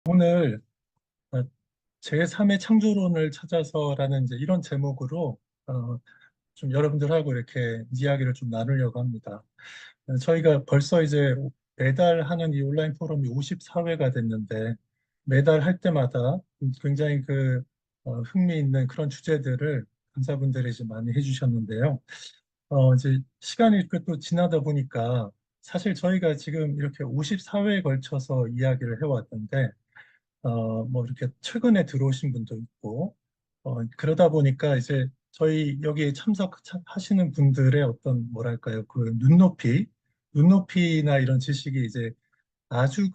오늘 제3의 창조론을 찾아서라는 이제 이런 제목으로 어, 좀 여러분들하고 이렇게 이야기를 좀 나누려고 합니다. 저희가 벌써 이제 매달 하는 이 온라인 포럼이 54회가 됐는데 매달 할 때마다 굉장히 흥미있는 그런 주제들을 강사분들이 이제 많이 해주셨는데요. 이제 시간이 이렇게 또 지나다 보니까 사실 저희가 지금 이렇게 54회에 걸쳐서 이야기를 해왔는데 뭐 이렇게 최근에 들어오신 분도 있고, 그러다 보니까 이제 저희 여기에 참석하시는 분들의 어떤 뭐랄까요, 눈높이나 이런 지식이 이제 아주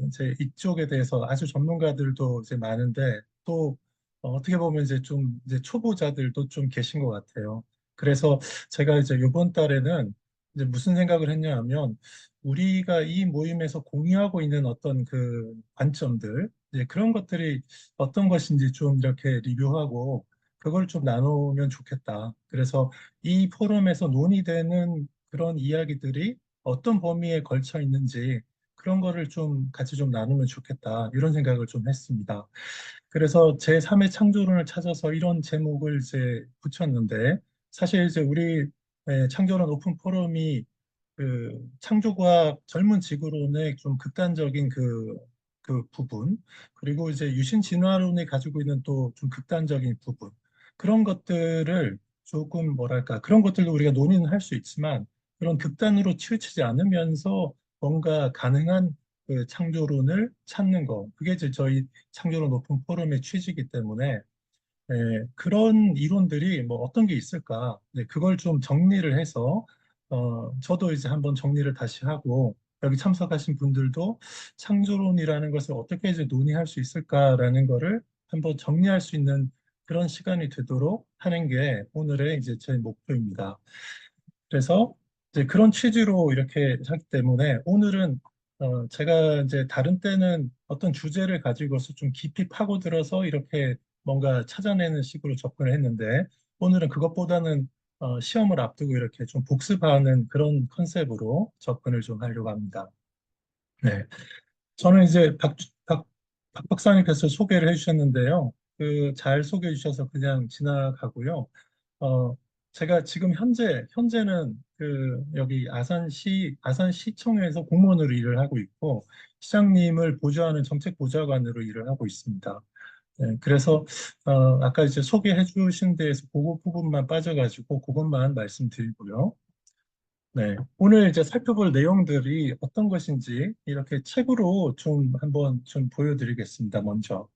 이제 이쪽에 대해서 아주 전문가들도 이제 많은데 또 어떻게 보면 이제 좀 이제 초보자들도 좀 계신 것 같아요. 그래서 제가 이제 이번 달에는 이제 무슨 생각을 했냐 하면 우리가 이 모임에서 공유하고 있는 어떤 그 관점들 이제 그런 것들이 어떤 것인지 좀 이렇게 리뷰하고 그걸 좀 나누면 좋겠다. 그래서 이 포럼에서 논의되는 그런 이야기들이 어떤 범위에 걸쳐 있는지 그런 거를 좀 같이 좀 나누면 좋겠다. 이런 생각을 좀 했습니다. 그래서 제3의 창조론을 찾아서 이런 제목을 이제 붙였는데 사실 이제 우리 창조론 오픈 포럼이 창조과학 젊은 지구론의 좀 극단적인 그 부분 그리고 이제 유신 진화론이 가지고 있는 또 좀 극단적인 부분 그런 것들을 조금 뭐랄까 그런 것들도 우리가 논의는 할 수 있지만 그런 극단으로 치우치지 않으면서 뭔가 가능한 그 창조론을 찾는 거 그게 이제 저희 창조론 오픈 포럼의 취지이기 때문에 그런 이론들이 뭐 어떤 게 있을까? 네, 그걸 좀 정리를 해서 저도 이제 한번 정리를 다시 하고 여기 참석하신 분들도 창조론이라는 것을 어떻게 이제 논의할 수 있을까라는 거를 한번 정리할 수 있는 그런 시간이 되도록 하는 게 오늘의 이제 제 목표입니다. 그래서 이제 그런 취지로 이렇게 하기 때문에 오늘은 제가 이제 다른 때는 어떤 주제를 가지고서 좀 깊이 파고들어서 이렇게 뭔가 찾아내는 식으로 접근을 했는데 오늘은 그것보다는 시험을 앞두고 이렇게 좀 복습하는 그런 컨셉으로 접근을 좀 하려고 합니다. 네. 저는 이제 박 박사님께서 소개를 해주셨는데요. 잘 소개해 주셔서 그냥 지나가고요. 어, 제가 지금 현재는 여기 아산시청에서 공무원으로 일을 하고 있고, 시장님을 보좌하는 정책보좌관으로 일을 하고 있습니다. 네, 그래서, 아까 이제 소개해 주신 데에서 그 부분만 빠져가지고, 그것만 말씀드리고요. 네, 오늘 이제 살펴볼 내용들이 어떤 것인지 이렇게 책으로 좀 한번 좀 보여드리겠습니다, 먼저.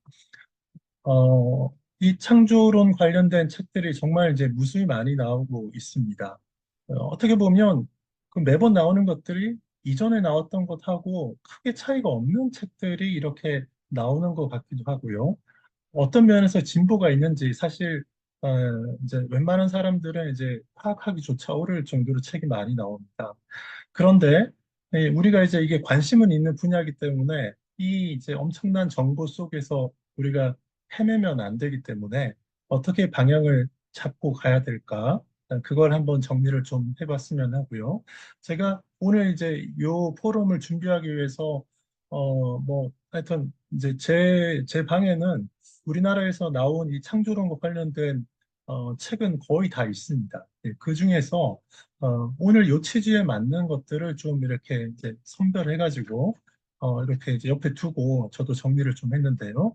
이 창조론 관련된 책들이 정말 이제 무수히 많이 나오고 있습니다. 어떻게 보면 그 매번 나오는 것들이 이전에 나왔던 것하고 크게 차이가 없는 책들이 이렇게 나오는 것 같기도 하고요. 어떤 면에서 진보가 있는지 사실 어, 이제 웬만한 사람들은 이제 파악하기조차 어려울 정도로 책이 많이 나옵니다. 그런데 우리가 이제 이게 관심은 있는 분야이기 때문에 이 이제 엄청난 정보 속에서 우리가 헤매면 안 되기 때문에 어떻게 방향을 잡고 가야 될까? 그걸 한번 정리를 좀 해봤으면 하고요. 제가 오늘 이제 요 포럼을 준비하기 위해서 뭐 하여튼 이제 제 방에는 우리나라에서 나온 이 창조론과 관련된 책은 거의 다 있습니다. 그 중에서 오늘 요 취지에 맞는 것들을 좀 이렇게 이제 선별해가지고 이렇게 이제 옆에 두고 저도 정리를 좀 했는데요.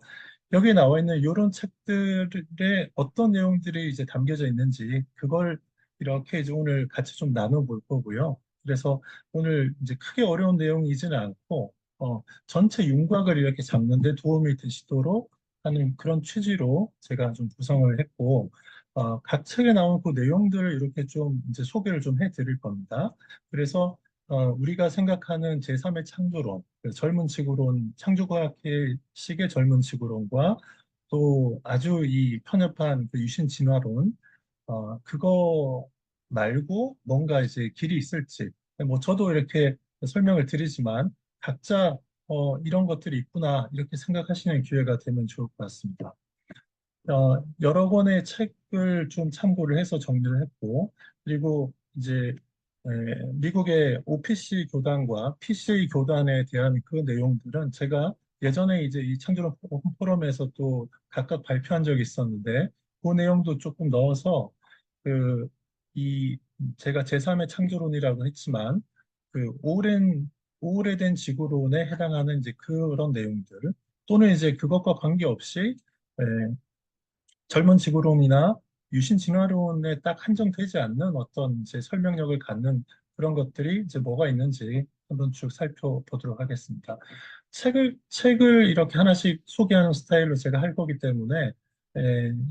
여기에 나와 있는 이런 책들의 어떤 내용들이 이제 담겨져 있는지 그걸 이렇게 이제 오늘 같이 좀 나눠볼 거고요. 그래서 오늘 이제 크게 어려운 내용이지는 않고 전체 윤곽을 이렇게 잡는 데 도움이 되시도록 하는 그런 취지로 제가 좀 구성을 했고 각 책에 나온 그 내용들을 이렇게 좀 이제 소개를 좀 해드릴 겁니다. 그래서 우리가 생각하는 제3의 창조론, 그 젊은 지구론, 창조과학의 식의 젊은 지구론과 또 아주 이 편협한 그 유신 진화론, 그거 말고 뭔가 이제 길이 있을지, 뭐 저도 이렇게 설명을 드리지만 각자 이런 것들이 있구나 이렇게 생각하시는 기회가 되면 좋을 것 같습니다. 여러 권의 책을 좀 참고를 해서 정리를 했고, 그리고 이제 미국의 OPC 교단과 PCA 교단에 대한 그 내용들은 제가 예전에 이제 이 창조론 포럼에서 또 각각 발표한 적이 있었는데 그 내용도 조금 넣어서 그 이 제가 제3의 창조론이라고 했지만 그 오래된 지구론에 해당하는 이제 그런 내용들 또는 이제 그것과 관계없이 에, 젊은 지구론이나 유신 진화론에 딱 한정되지 않는 어떤 이제 설명력을 갖는 그런 것들이 이제 뭐가 있는지 한번 쭉 살펴보도록 하겠습니다. 책을 이렇게 하나씩 소개하는 스타일로 제가 할 거기 때문에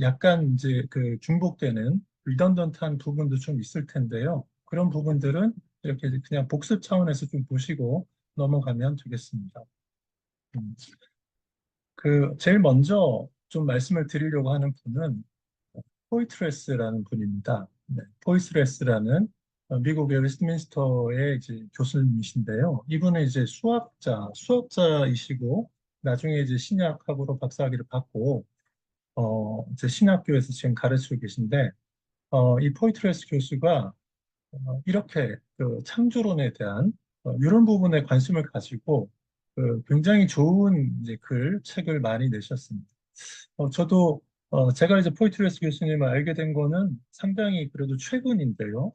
약간 이제 그 중복되는 리던던트한 부분도 좀 있을 텐데요. 그런 부분들은 이렇게 그냥 복습 차원에서 좀 보시고 넘어가면 되겠습니다. 음. 그 제일 먼저 좀 말씀을 드리려고 하는 분은 포이트레스라는 분입니다. 네, 포이트레스라는 미국의 웨스트민스터의 이제 교수님이신데요. 이분은 이제 수학자이시고 나중에 이제 신약학으로 박사학위를 받고 이제 신학교에서 지금 가르치고 계신데 이 포이트레스 교수가 이렇게 그 창조론에 대한 이런 부분에 관심을 가지고 굉장히 좋은 이제 책을 많이 내셨습니다. 저도 제가 이제 포이트레스 교수님을 알게 된 거는 상당히 그래도 최근인데요.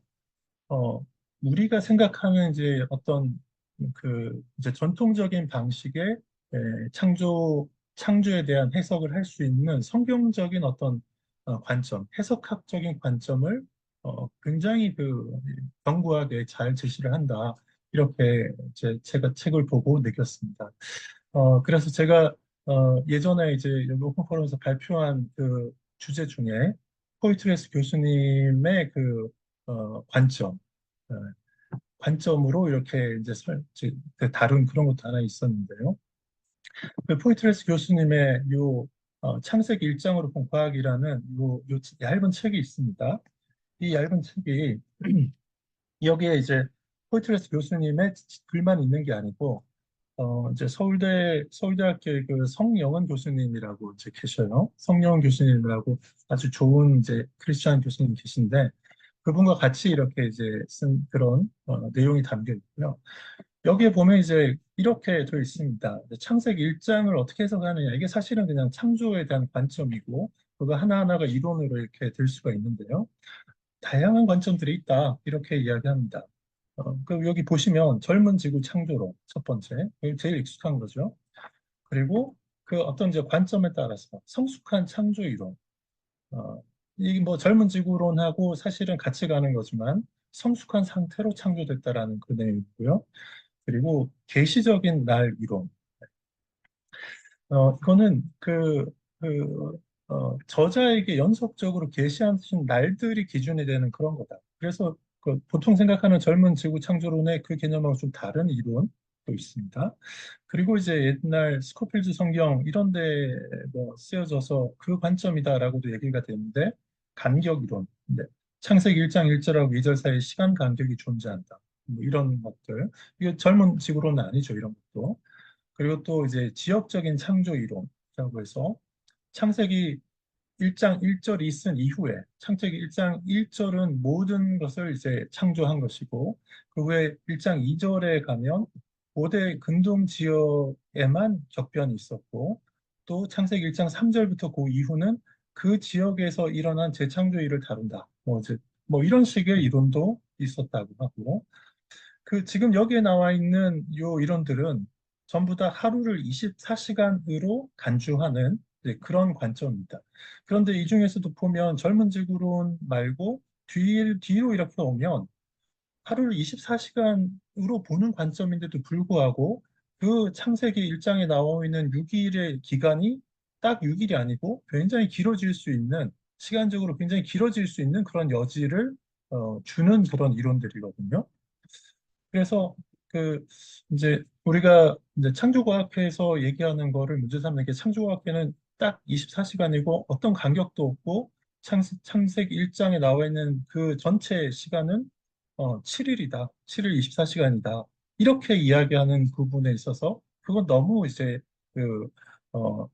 어, 우리가 생각하는 이제 어떤 이제 전통적인 방식의 에, 창조에 대한 해석을 할 수 있는 성경적인 어떤 관점, 해석학적인 관점을 굉장히 견고하게 잘 제시를 한다. 이렇게 제가 책을 보고 느꼈습니다. 그래서 제가 예전에 이제 여기 오픈 포럼에서 발표한 그 주제 중에 포이트레스 교수님의 관점, 어, 관점으로 이렇게 이제 다룬 그런 것도 하나 있었는데요. 그 포이트레스 교수님의 창세기 일장으로 본 과학이라는 요 얇은 책이 있습니다. 이 얇은 책이 여기에 이제 포이트레스 교수님의 글만 있는 게 아니고 이제 서울대학교의 그 성영은 교수님이라고 이제 계셔요. 성영은 교수님이라고 아주 좋은 이제 크리스찬 교수님 계신데 그분과 같이 이렇게 이제 쓴 그런 내용이 담겨 있고요. 여기에 보면 이제 이렇게 되어 있습니다. 창세기 1장을 어떻게 해석하느냐. 이게 사실은 그냥 창조에 대한 관점이고 그거 하나하나가 이론으로 이렇게 들 수가 있는데요. 다양한 관점들이 있다. 이렇게 이야기합니다. 여기 보시면 젊은 지구 창조론 첫 번째, 이게 제일 익숙한 거죠. 그리고 그 어떤 이제 관점에 따라서 성숙한 창조 이론, 이게 뭐 젊은 지구론하고 사실은 같이 가는 거지만 성숙한 상태로 창조됐다라는 그 내용이고요. 그리고 계시적인 날 이론, 이거는 저자에게 연속적으로 계시하신 날들이 기준이 되는 그런 거다. 그래서 그 보통 생각하는 젊은 지구 창조론의 그 개념하고 좀 다른 이론도 있습니다. 그리고 이제 옛날 스코필드 성경 이런 데뭐 쓰여져서 그 관점이다라고도 얘기가 되는데 간격 이론. 네. 창세기 1장 1절하고 2절 사이에 시간 간격이 존재한다. 뭐 이런 것들. 이게 젊은 지구론은 아니죠, 이런 것도. 그리고 또 이제 지역적인 창조 이론이라고 해서 창세기 1장 1절이 있은 이후에 창세기 1장 1절은 모든 것을 이제 창조한 것이고 그 후에 1장 2절에 가면 고대 근동 지역에만 격변이 있었고 또 창세기 1장 3절부터 그 이후는 그 지역에서 일어난 재창조 일을 다룬다. 뭐 이런 식의 이론도 있었다고 하고 지금 여기에 나와 있는 요 이론들은 전부 다 하루를 24시간으로 간주하는 그런 관점입니다. 그런데 이 중에서도 보면 젊은 지구론 말고 뒤로 이렇게 오면 하루를 24시간으로 보는 관점인데도 불구하고 그 창세기 1장에 나와 있는 6일의 기간이 딱 6일이 아니고 굉장히 길어질 수 있는 시간적으로 굉장히 길어질 수 있는 그런 여지를 주는 그런 이론들이거든요. 그래서 그 이제 우리가 이제 창조과학회에서 얘기하는 거를 문제 삼는 게 창조과학회는 딱 24시간이고 어떤 간격도 없고 창세기 1장에 나와 있는 그 전체 시간은 7일이다. 7일 24시간이다. 이렇게 이야기하는 부분에 있어서 그건 너무 이제 그, 어,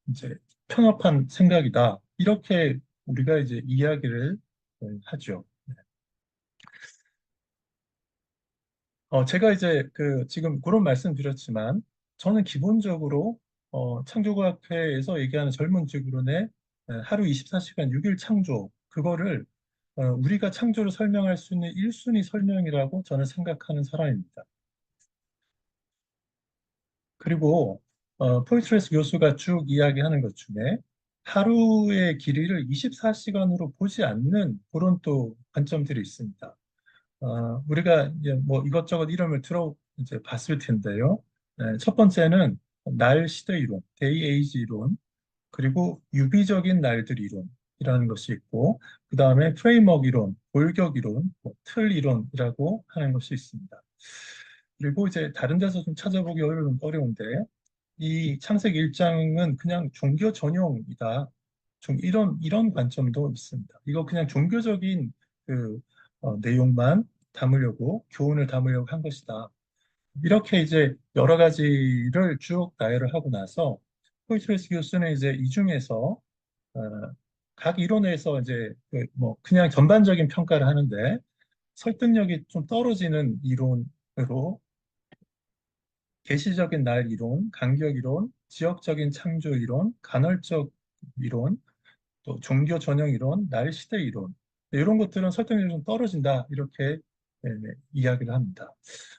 이제 편협한 생각이다. 이렇게 우리가 이제 이야기를 하죠. 제가 이제 지금 그런 말씀 드렸지만 저는 기본적으로 창조과학회에서 얘기하는 젊은 지구론의 하루 24시간 6일 창조 그거를 우리가 창조를 설명할 수 있는 1순위 설명이라고 저는 생각하는 사람입니다. 그리고 포이트레스 교수가 쭉 이야기하는 것 중에 하루의 길이를 24시간으로 보지 않는 그런 또 관점들이 있습니다. 우리가 이제 뭐 이것저것 이름을 들어 이제 봤을 텐데요. 첫 번째는 날 시대 이론, 데이 에이지 이론, 그리고 유비적인 날들 이론이라는 것이 있고, 그 다음에 프레임워크 이론, 골격 이론, 뭐틀 이론이라고 하는 것이 있습니다. 그리고 이제 다른 데서 좀 찾아보기 어려운데, 이 창세기 1장은 그냥 종교 전용이다. 좀 이런 관점도 있습니다. 이거 그냥 종교적인 그 내용만 담으려고, 교훈을 담으려고 한 것이다. 이렇게 이제 여러 가지를 쭉 나열을 하고 나서 포이트레스 교수는 이제 이 중에서 어, 각 이론에서 이제 그뭐 그냥 전반적인 평가를 하는데 설득력이 좀 떨어지는 이론으로 계시적인 날 이론, 간격 이론, 지역적인 창조 이론, 간헐적 이론, 또 종교 전형 이론, 날 시대 이론 이런 것들은 설득력이 좀 떨어진다 이렇게 이야기를 합니다.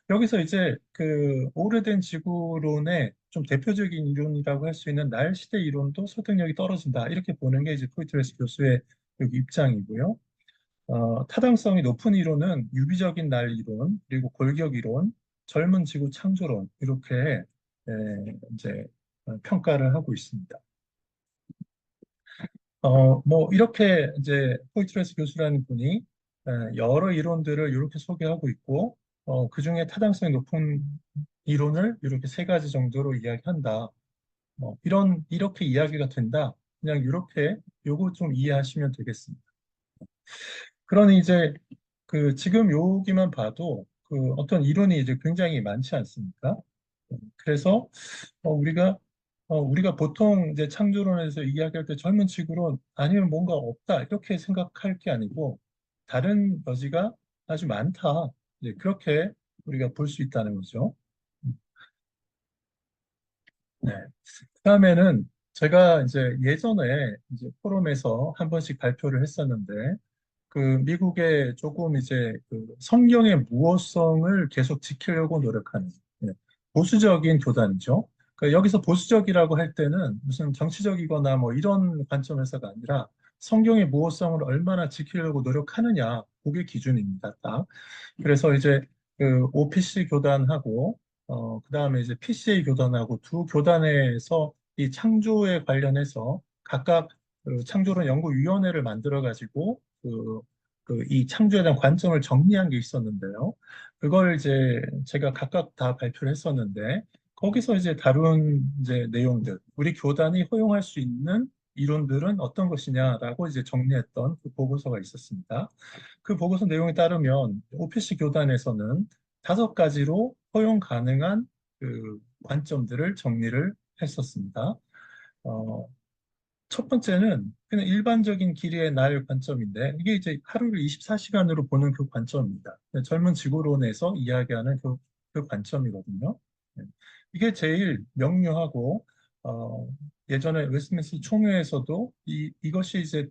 여기서 이제 그 오래된 지구론의 좀 대표적인 이론이라고 할 수 있는 날 시대 이론도 설득력이 떨어진다 이렇게 보는 게 이제 포이트레스 교수의 여기 입장이고요. 타당성이 높은 이론은 유비적인 날 이론, 그리고 골격 이론, 젊은 지구 창조론 이렇게 이제 평가를 하고 있습니다. 뭐 이렇게 이제 포이트레스 교수라는 분이 여러 이론들을 이렇게 소개하고 있고 그중에 타당성이 높은 이론을 이렇게 세 가지 정도로 이야기한다. 이렇게 이야기가 된다. 그냥 이렇게 요거 좀 이해하시면 되겠습니다. 그러니 이제 그 지금 여기만 봐도 그 어떤 이론이 이제 굉장히 많지 않습니까? 그래서 우리가 보통 이제 창조론에서 이야기할 때 젊은 층으로 아니면 뭔가 없다 이렇게 생각할 게 아니고 다른 여지가 아주 많다. 이제 그렇게 우리가 볼 수 있다는 거죠. 네. 그다음에는 제가 이제 예전에 이제 포럼에서 한 번씩 발표를 했었는데 그 미국의 조금 이제 그 성경의 무어성을 계속 지키려고 노력하는 예, 보수적인 교단이죠. 그러니까 여기서 보수적이라고 할 때는 무슨 정치적이거나 뭐 이런 관점에서가 아니라 성경의 무어성을 얼마나 지키려고 노력하느냐, 그게 기준입니다. 딱. 그래서 이제 그 OPC 교단하고 그다음에 이제 PCA 교단하고 두 교단에서 이 창조에 관련해서 각각 그 창조론 연구위원회를 만들어 가지고 이 창조에 대한 관점을 정리한 게 있었는데요. 그걸 이제 제가 각각 다 발표를 했었는데 거기서 이제 다룬 이제 내용들, 우리 교단이 허용할 수 있는 이론들은 어떤 것이냐라고 이제 정리했던 그 보고서가 있었습니다. 그 보고서 내용에 따르면 OPC 교단에서는 5가지로 허용 가능한 그 관점들을 정리를 했었습니다. 어, 첫 번째는 그냥 일반적인 길이의 날 관점인데 이게 이제 하루를 24시간으로 보는 그 관점입니다. 젊은 지구론에서 이야기하는 그 관점이거든요. 네. 이게 제일 명료하고 예전에 웨스트민스터 총회에서도 이것이 이제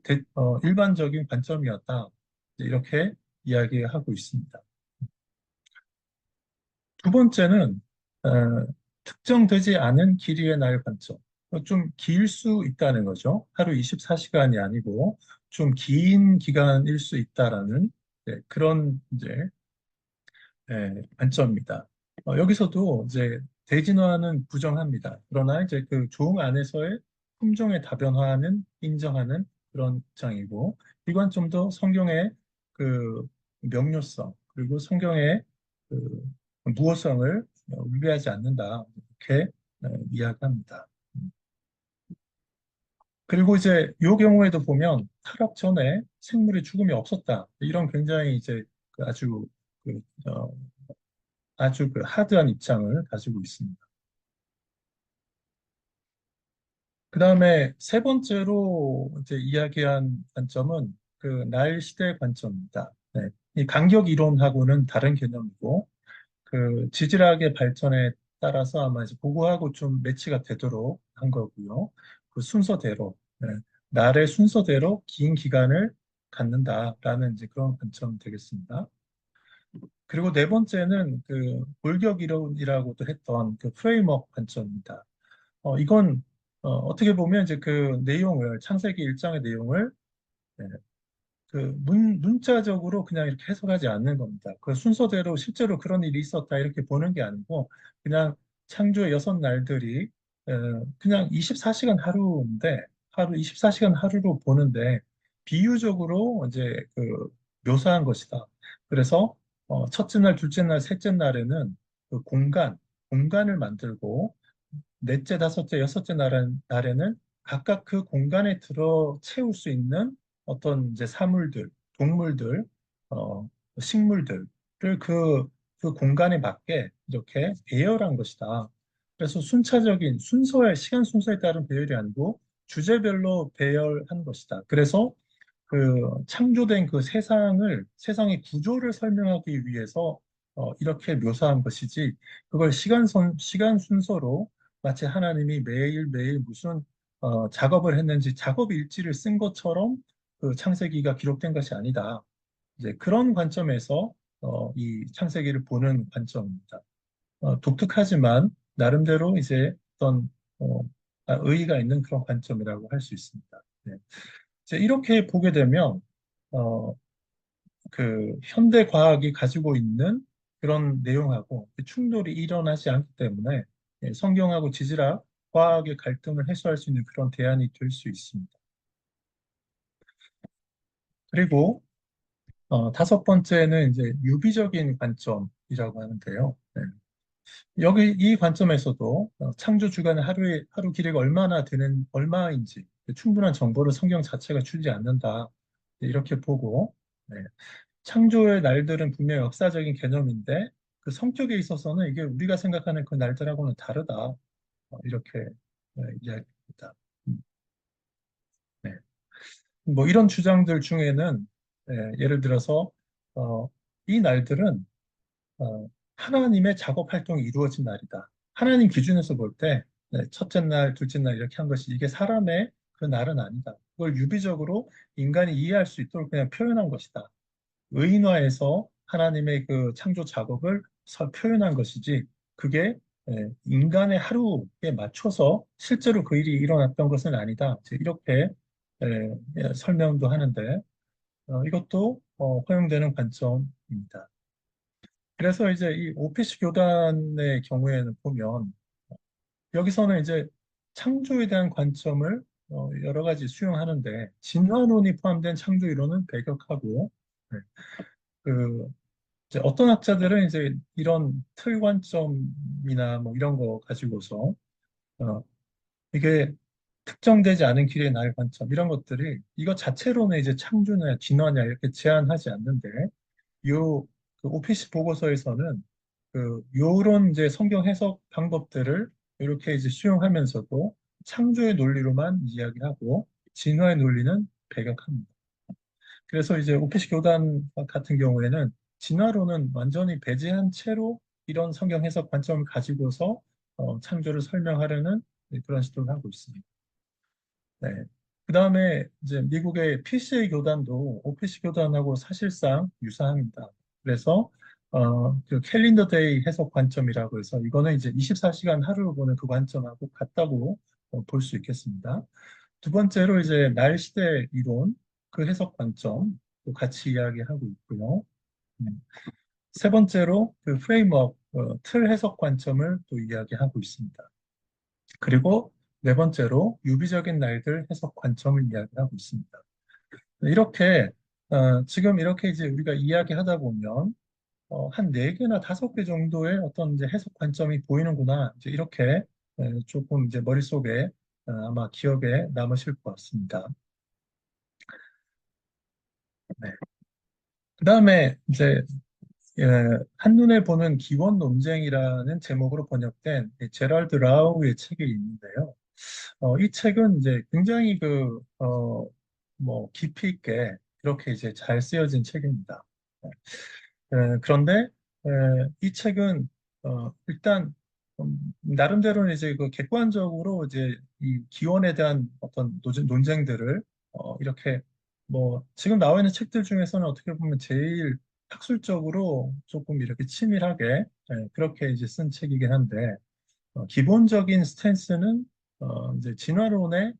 일반적인 관점이었다. 이렇게 이야기하고 있습니다. 두 번째는 어, 특정되지 않은 길이의 날 관점. 좀 길 수 있다는 거죠. 하루 24시간이 아니고 좀 긴 기간일 수 있다라는 그런 이제 관점입니다. 여기서도 이제 대진화는 부정합니다. 그러나 이제 그 종 안에서의 품종의 다변화는 인정하는 그런 입장이고 이 관점도 성경의 그 명료성 그리고 성경의 그 무어성을 위배하지 않는다 이렇게 이야기합니다. 그리고 이제 이 경우에도 보면 타락 전에 생물의 죽음이 없었다 이런 굉장히 이제 그 그, 어, 아주 그 하드한 입장을 가지고 있습니다. 그 다음에 세 번째로 이제 이야기한 관점은 그 날 시대 관점입니다. 네. 이 간격 이론하고는 다른 개념이고 그 지질학의 발전에 따라서 아마 이제 그거하고 좀 매치가 되도록 한 거고요. 그 순서대로, 네. 날의 순서대로 긴 기간을 갖는다라는 이제 그런 관점 되겠습니다. 그리고 네 번째는 그 골격 이론이라고도 했던 그 프레임워크 관점입니다. 이건 어떻게 보면 이제 그 내용을 창세기 1장의 내용을 네, 그 문자적으로 그냥 이렇게 해석하지 않는 겁니다. 그 순서대로 실제로 그런 일이 있었다 이렇게 보는 게 아니고 그냥 창조의 여섯 날들이 그냥 24시간 하루인데 하루 24시간 하루로 보는데 비유적으로 이제 그 묘사한 것이다. 그래서 첫째 날, 둘째 날, 셋째 날에는 그 공간을 만들고 넷째, 다섯째, 여섯째 날에는 각각 그 공간에 들어 채울 수 있는 어떤 이제 사물들, 동물들, 어, 식물들을 그 공간에 맞게 이렇게 배열한 것이다. 그래서 순차적인 순서의 시간 순서에 따른 배열이 아니고 주제별로 배열한 것이다. 그래서 그 창조된 그 세상의 구조를 설명하기 위해서 이렇게 묘사한 것이지, 그걸 시간 순서로 마치 하나님이 매일매일 무슨 작업을 했는지 작업 일지를 쓴 것처럼 그 창세기가 기록된 것이 아니다. 이제 그런 관점에서 이 창세기를 보는 관점입니다. 독특하지만 나름대로 이제 어떤 어, 의의가 있는 그런 관점이라고 할 수 있습니다. 네. 이제 이렇게 보게 되면 어, 그 현대 과학이 가지고 있는 그런 내용하고 충돌이 일어나지 않기 때문에 성경하고 지질학 과학의 갈등을 해소할 수 있는 그런 대안이 될 수 있습니다. 그리고 다섯 번째는 이제 유비적인 관점이라고 하는데요. 네. 여기 이 관점에서도 창조 주간의 하루 길이가 얼마인지 충분한 정보를 성경 자체가 주지 않는다. 이렇게 보고 네. 창조의 날들은 분명 역사적인 개념인데 그 성격에 있어서는 이게 우리가 생각하는 그 날들하고는 다르다. 이렇게 이야기합니다. 네. 뭐 이런 주장들 중에는 예를 들어서 어, 이 날들은 하나님의 작업 활동이 이루어진 날이다. 하나님 기준에서 볼 때 첫째 날, 둘째 날 이렇게 한 것이 이게 사람의 그 날은 아니다. 그걸 유비적으로 인간이 이해할 수 있도록 그냥 표현한 것이다. 의인화해서 하나님의 그 창조 작업을 표현한 것이지 그게 인간의 하루에 맞춰서 실제로 그 일이 일어났던 것은 아니다. 이제 이렇게 설명도 하는데 이것도 허용되는 관점입니다. 그래서 이제 이 오피스 교단의 경우에는 보면 여기서는 이제 창조에 대한 관점을 여러 가지 수용하는데 진화론이 포함된 창조 이론은 배격하고 네, 그 이제 어떤 학자들은 이제 이런 틀 관점이나 뭐 이런 거 가지고서 어, 이게 특정되지 않은 길의 날 관점 이런 것들이 이거 자체로는 이제 창조냐 진화냐 이렇게 제한하지 않는데 요 그 오피스 보고서에서는 그 요런 이제 성경 해석 방법들을 이렇게 이제 수용하면서도 창조의 논리로만 이야기하고 진화의 논리는 배격합니다. 그래서 이제 오피시 교단 같은 경우에는 진화론은 완전히 배제한 채로 이런 성경 해석 관점을 가지고서 창조를 설명하려는 그런 시도를 하고 있습니다. 네. 그 다음에 이제 미국의 PCA 교단도 OPC 교단하고 사실상 유사합니다. 그래서 그 캘린더 데이 해석 관점이라고 해서 이거는 이제 24시간 하루를 보는 그 관점하고 같다고 볼 수 있겠습니다. 두 번째로 이제 날시대 이론 그 해석 관점 또 같이 이야기하고 있고요. 음. 세 번째로 그 프레임워크 틀 해석 관점을 또 이야기하고 있습니다. 그리고 네 번째로 유비적인 날들 해석 관점을 이야기하고 있습니다. 이렇게 지금 이렇게 이제 우리가 이야기하다 보면 한 네 개나 다섯 개 정도의 어떤 이제 해석 관점이 보이는구나. 이제 이렇게 조금 이제 머릿속에 아마 기억에 남으실 것 같습니다. 네. 그다음에 이제 예, 한눈에 보는 기원 논쟁이라는 제목으로 번역된 이 제랄드 라우의 책이 있는데요. 이 책은 이제 굉장히 뭐, 깊이 있게 그렇게 이제 잘 쓰여진 책입니다. 그런데 이 책은 일단 나름대로는 이제 그 객관적으로 이제 이 기원에 대한 어떤 논쟁들을 이렇게 뭐 지금 나와 있는 책들 중에서는 어떻게 보면 제일 학술적으로 조금 이렇게 치밀하게 그렇게 이제 쓴 책이긴 한데 기본적인 스탠스는 이제 진화론의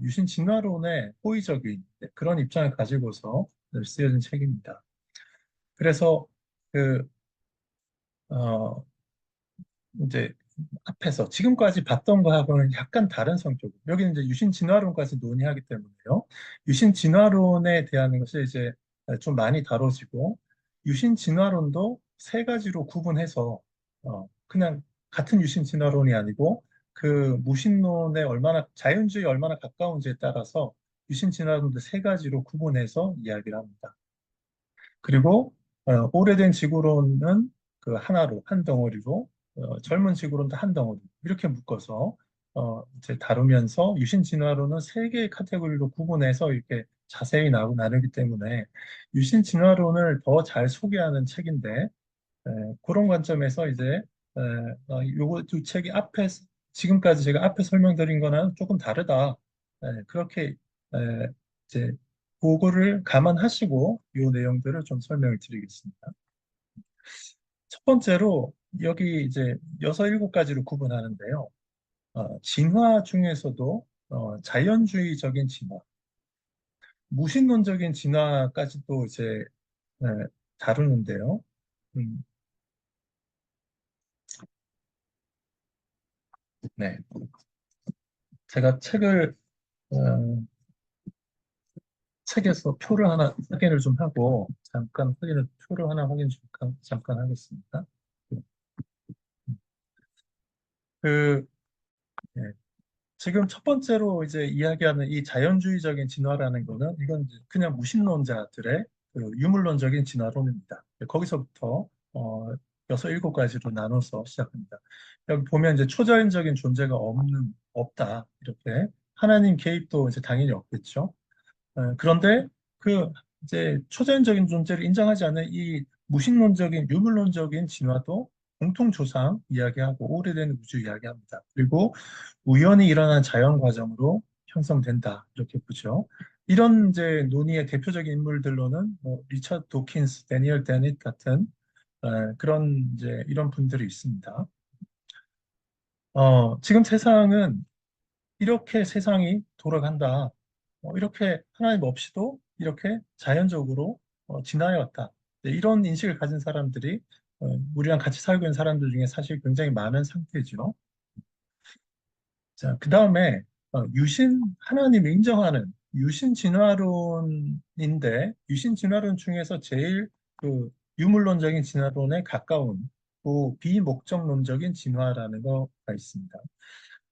유신 진화론의 호의적인 그런 입장을 가지고서 쓰여진 책입니다. 그래서 그 어, 이제 앞에서 지금까지 봤던 거하고는 약간 다른 성격. 여기는 이제 유신 진화론까지 논의하기 때문에요. 유신 진화론에 대한 것이 이제 좀 많이 다뤄지고 유신 진화론도 세 가지로 구분해서 그냥 같은 유신 진화론이 아니고 그 무신론에 얼마나 자연주의에 얼마나 가까운지에 따라서 유신 진화론도 세 가지로 구분해서 이야기를 합니다. 그리고 오래된 지구론은 그 하나로 한 덩어리로 젊은 지구론도 한 덩어리 이렇게 묶어서 이제 다루면서 유신 진화론은 세 개의 카테고리로 구분해서 이렇게 자세히 나누기 때문에 유신 진화론을 더 잘 소개하는 책인데 그런 관점에서 이제 요거 두 책이 앞에 지금까지 제가 앞에 설명드린 거는 조금 다르다. 그렇게 이제 그거를 감안하시고 요 내용들을 좀 설명을 드리겠습니다. 첫 번째로 여기 이제 여섯 일곱 가지로 구분하는데요. 진화 중에서도 자연주의적인 진화, 무신론적인 진화까지도 이제 에, 다루는데요. 음, 네. 제가 어, 책에서 표를 하나 확인을 좀 하고 표를 하나 확인 잠깐 하겠습니다. 그 예, 지금 첫 번째로 이제 이야기하는 이 자연주의적인 진화라는 거는 이건 이제 그냥 무신론자들의 그 유물론적인 진화론입니다. 거기서부터 여섯 일곱 가지로 나눠서 시작합니다. 여기 보면 이제 초자연적인 존재가 없다 이렇게 하나님 개입도 이제 당연히 없겠죠. 그런데 그 이제 초자연적인 존재를 인정하지 않는 이 무신론적인 유물론적인 진화도 공통조상 이야기하고 오래된 우주 이야기합니다. 그리고 우연히 일어난 자연 과정으로 형성된다 이렇게 보죠. 이런 이제 논의의 대표적인 인물들로는 뭐 리처드 도킨스, 데니얼 데닛 같은 그런 이제 이런 분들이 있습니다. 지금 세상은 이렇게 세상이 돌아간다. 이렇게 하나님 없이도 이렇게 자연적으로 진화해 왔다. 네, 이런 인식을 가진 사람들이 우리랑 같이 살고 있는 사람들 중에 사실 굉장히 많은 상태죠. 자, 그 다음에 유신 하나님을 인정하는 유신 진화론인데 유신 진화론 중에서 제일 그 유물론적인 진화론에 가까운 그 비목적론적인 진화라는 거가 있습니다.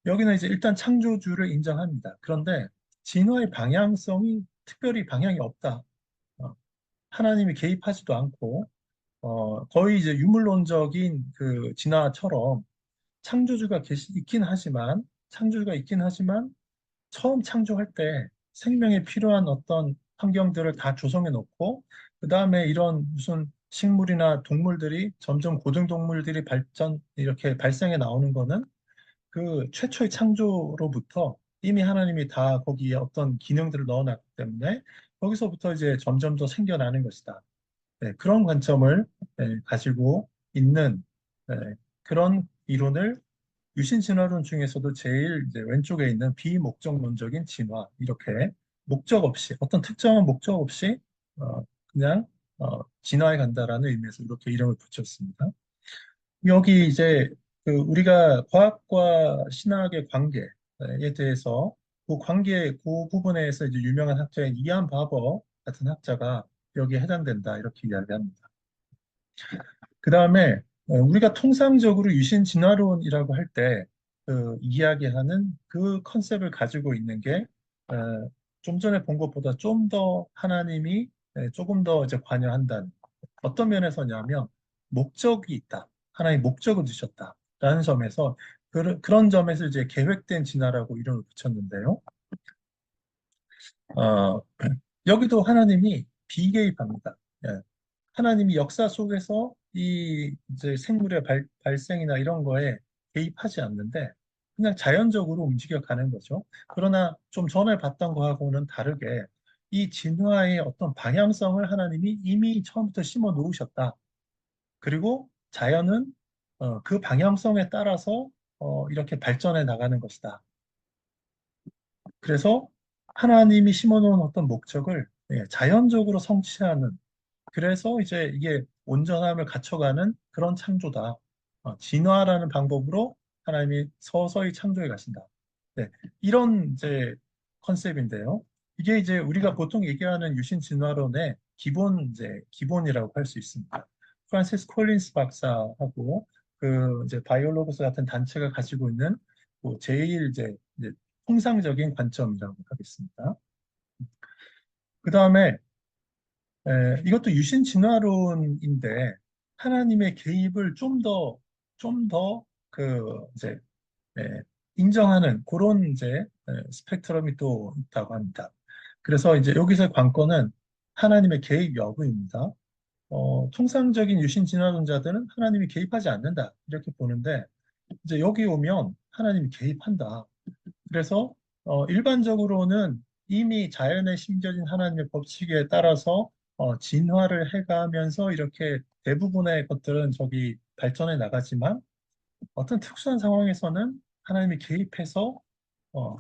여기는 이제 일단 창조주를 인정합니다. 그런데 진화의 방향성이 특별히 방향이 없다. 어, 하나님이 개입하지도 않고 거의 이제 유물론적인 그 진화처럼 창조주가 있긴 하지만 처음 창조할 때 생명에 필요한 어떤 환경들을 다 조성해 놓고 그 다음에 이런 무슨 식물이나 동물들이 점점 고등동물들이 이렇게 발생해 나오는 거는 그 최초의 창조로부터 이미 하나님이 다 거기에 어떤 기능들을 넣어놨기 때문에 거기서부터 이제 점점 더 생겨나는 것이다. 네, 그런 관점을 가지고 있는 네, 그런 이론을 유신 진화론 중에서도 제일 이제 왼쪽에 있는 비목적론적인 진화 이렇게 목적 없이 어떤 특정한 목적 없이 그냥 진화해 간다라는 의미에서 이렇게 이름을 붙였습니다. 여기 이제 그 우리가 과학과 신학의 관계에 대해서 그 부분에서 이제 유명한 학자인 이안 바버 같은 학자가 여기에 해당된다 이렇게 이야기합니다. 그 다음에 우리가 통상적으로 유신 진화론이라고 할 때 그 이야기하는 그 컨셉을 가지고 있는 게 좀 전에 본 것보다 좀 더 하나님이 조금 더 이제 관여한다는 어떤 면에서냐면 목적이 있다. 하나님 목적을 두셨다라는 점에서 그런 점에서 이제 계획된 진화라고 이름을 붙였는데요. 어, 여기도 하나님이 비개입합니다. 예. 하나님이 역사 속에서 이 이제 생물의 발생이나 이런 거에 개입하지 않는데 그냥 자연적으로 움직여 가는 거죠. 그러나 좀 전에 봤던 거하고는 다르게 이 진화의 어떤 방향성을 하나님이 이미 처음부터 심어 놓으셨다. 그리고 자연은 그 방향성에 따라서 이렇게 발전해 나가는 것이다. 그래서 하나님이 심어 놓은 어떤 목적을 자연적으로 성취하는 그래서 이제 이게 온전함을 갖춰가는 그런 창조다. 진화라는 방법으로 하나님이 서서히 창조해 가신다. 네, 이런 이제 컨셉인데요. 이게 이제 우리가 보통 얘기하는 유신 진화론의 기본이라고 할 수 있습니다. 프란시스 콜린스 박사하고 그 이제 바이올로그스 같은 단체가 가지고 있는 뭐 제일 이제 통상적인 관점이라고 하겠습니다. 그 다음에 이것도 유신 진화론인데 하나님의 개입을 좀 더 그 에, 인정하는 그런 스펙트럼이 또 있다고 합니다. 그래서 이제 여기서 관건은 하나님의 개입 여부입니다. 통상적인 유신 진화론자들은 하나님이 개입하지 않는다 이렇게 보는데 이제 여기 오면 하나님이 개입한다. 그래서 일반적으로는 이미 자연에 심겨진 하나님의 법칙에 따라서 진화를 해가면서 이렇게 대부분의 것들은 저기 발전해 나가지만 어떤 특수한 상황에서는 하나님이 개입해서 어,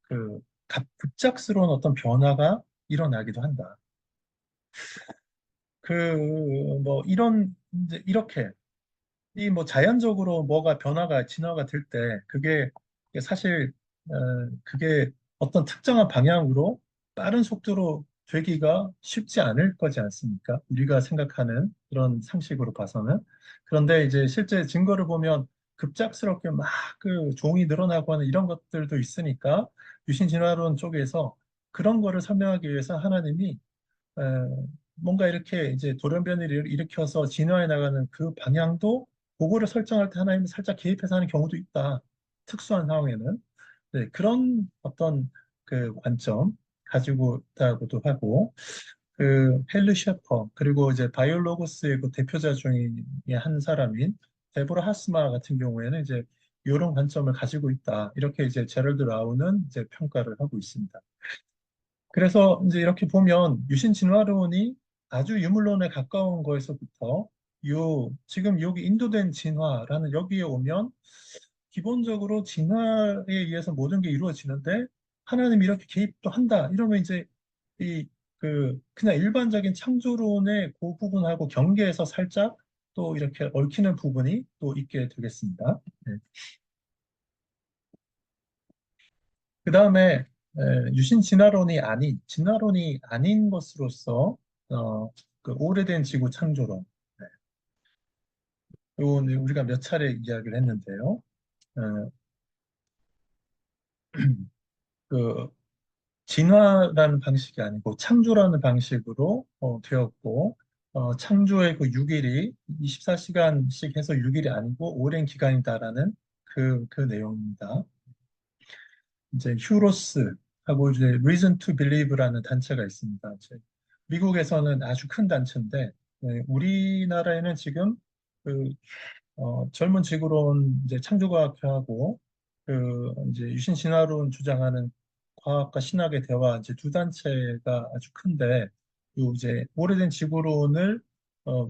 그 급작스러운 어떤 변화가 일어나기도 한다. 그 뭐 이런 이제 이렇게 이 뭐 자연적으로 뭐가 변화가 진화가 될 때 그게 사실 어, 그게 어떤 특정한 방향으로 빠른 속도로 되기가 쉽지 않을 거지 않습니까? 우리가 생각하는 그런 상식으로 봐서는. 그런데 이제 실제 증거를 보면 급작스럽게 막 그 종이 늘어나고 하는 이런 것들도 있으니까 유신 진화론 쪽에서 그런 거를 설명하기 위해서 하나님이 에, 뭔가 이렇게 이제 돌연변이를 일으켜서 진화해 나가는 그 방향도 그거를 설정할 때 하나님이 살짝 개입해서 하는 경우도 있다. 특수한 상황에는. 네, 그런 어떤 그 관점 가지고 있다고도 하고, 그 헬리 셰퍼, 그리고 이제 바이올로고스의 그 대표자 중에 한 사람인 데보라 하스마 같은 경우에는 이제 이런 관점을 가지고 있다. 이렇게 이제 제럴드 라우는 이제 평가를 하고 있습니다. 그래서 이제 이렇게 보면 유신 진화론이 아주 유물론에 가까운 거에서부터 지금 여기 인도된 진화라는 여기에 오면 기본적으로 진화에 의해서 모든 게 이루어지는데 하나님이 이렇게 개입도 한다. 이러면 이제 이 그냥 일반적인 창조론의 그 부분하고 경계에서 살짝 또 이렇게 얽히는 부분이 또 있게 되겠습니다. 네. 그 다음에 유신 진화론이 아닌 것으로서 어, 그 오래된 지구 창조론. 네. 요거는 우리가 몇 차례 이야기를 했는데요. 어, 그 진화라는 방식이 아니고 창조라는 방식으로 되었고 창조의 그 6일이 24시간씩 해서 6일이 아니고 오랜 기간이다라는 그 내용입니다. 이제 휴로스하고 이제 Reason to Believe라는 단체가 있습니다. 이제 미국에서는 아주 큰 단체인데 우리나라에는 지금 그 젊은 지구론 이제 창조과학회하고 그 이제 유신 진화론 주장하는 과학과 신학의 대화 이제 두 단체가 아주 큰데 요 이제 오래된 지구론을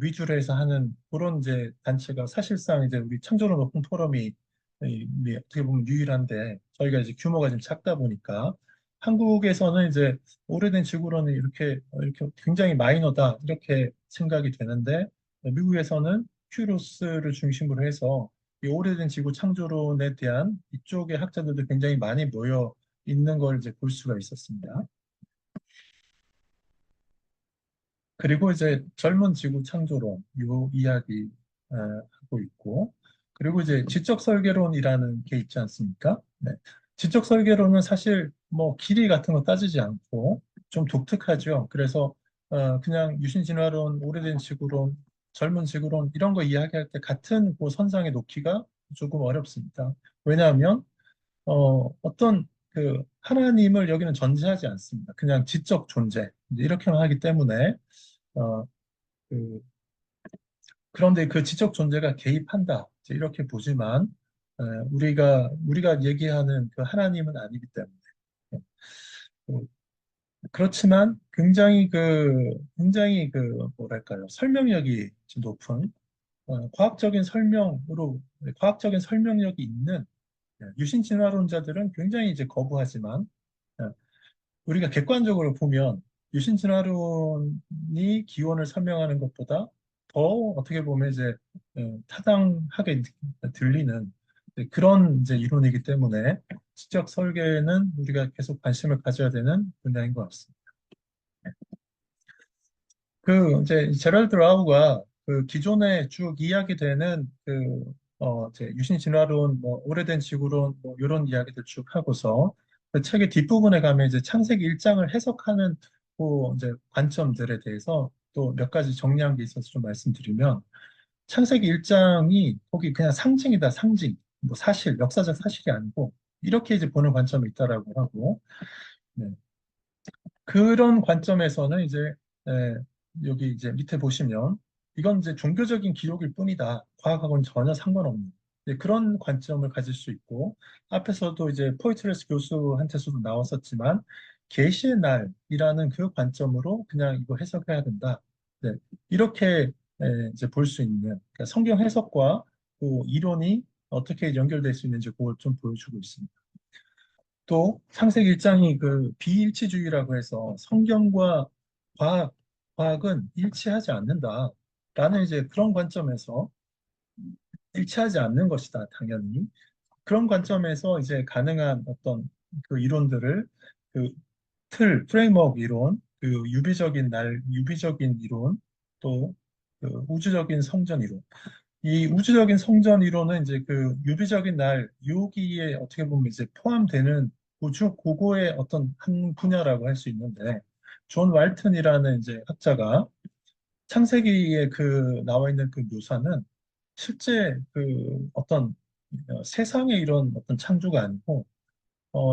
위주로 해서 하는 그런 이제 단체가 사실상 이제 우리 창조론 오픈 포럼이 어떻게 보면 유일한데 저희가 이제 규모가 좀 작다 보니까 한국에서는 이제 오래된 지구론이 이렇게 굉장히 마이너다 이렇게 생각이 되는데 미국에서는 큐로스를 중심으로 해서 이 오래된 지구 창조론에 대한 이쪽의 학자들도 굉장히 많이 모여 있는 걸 이제 볼 수가 있었습니다. 그리고 이제 젊은 지구 창조론 요 이야기 하고 있고 그리고 이제 지적 설계론이라는 게 있지 않습니까? 네. 지적 설계론은 사실 뭐 길이 같은 거 따지지 않고 좀 독특하죠. 그래서 그냥 유신 진화론, 오래된 지구론, 젊은 지구론 이런 거 이야기할 때 같은 그 선상에 놓기가 조금 어렵습니다. 왜냐하면 어떤 그 하나님을 여기는 전제하지 않습니다. 그냥 지적 존재 이제 이렇게만 하기 때문에 어, 그, 그런데 그 지적 존재가 개입한다. 이제 이렇게 보지만 우리가 얘기하는 그 하나님은 아니기 때문에. 어, 그렇지만 굉장히 뭐랄까요, 설명력이 좀 높은, 과학적인 설명력이 있는 유신 진화론자들은 굉장히 이제 거부하지만, 어, 우리가 객관적으로 보면 유신 진화론이 기원을 설명하는 것보다 더 어떻게 보면 이제 타당하게 들리는 그런 이제 이론이기 때문에 지적 설계는 우리가 계속 관심을 가져야 되는 분야인 것 같습니다. 이제 제럴드 라우가 그 기존에 쭉 이야기되는 이제 유신 진화론, 뭐 오래된 지구론, 뭐 이런 이야기들 쭉 하고서 그 책의 뒷부분에 가면 이제 창세기 1장을 해석하는 이제 관점들에 대해서 또 몇 가지 정리한 게 있어서 좀 말씀드리면, 창세기 1장이 거기 그냥 상징이다, 상징, 뭐 사실, 역사적 사실이 아니고 이렇게 이제 보는 관점이 있다라고 하고, 네. 그런 관점에서는 이제 에, 여기 이제 밑에 보시면 이건 이제 종교적인 기록일 뿐이다. 과학하고는 전혀 상관없는 그런 관점을 가질 수 있고, 앞에서도 이제 포이트레스 교수한테서도 나왔었지만 계시의 날이라는 그 관점으로 그냥 이거 해석해야 된다. 네, 이렇게 이제 볼 수 있는, 그러니까 성경 해석과 그 이론이 어떻게 연결될 수 있는지 그걸 좀 보여주고 있습니다. 또 창세기 1장이 그 비일치주의라고 해서 성경과 과학, 과학은 일치하지 않는다라는 이제 그런 관점에서 일치하지 않는 것이다, 당연히. 그런 관점에서 이제 가능한 어떤 그 이론들을 그 프레임워크 이론, 그 유비적인 이론, 또 그 우주적인 성전 이론. 이 우주적인 성전 이론은 이제 그 유비적인 날, 여기에 어떻게 보면 이제 포함되는 우주 고고의 어떤 한 분야라고 할 수 있는데, 존 왈튼이라는 이제 학자가 창세기에 그 나와 있는 그 묘사는 실제 그 어떤 세상의 이런 어떤 창조가 아니고,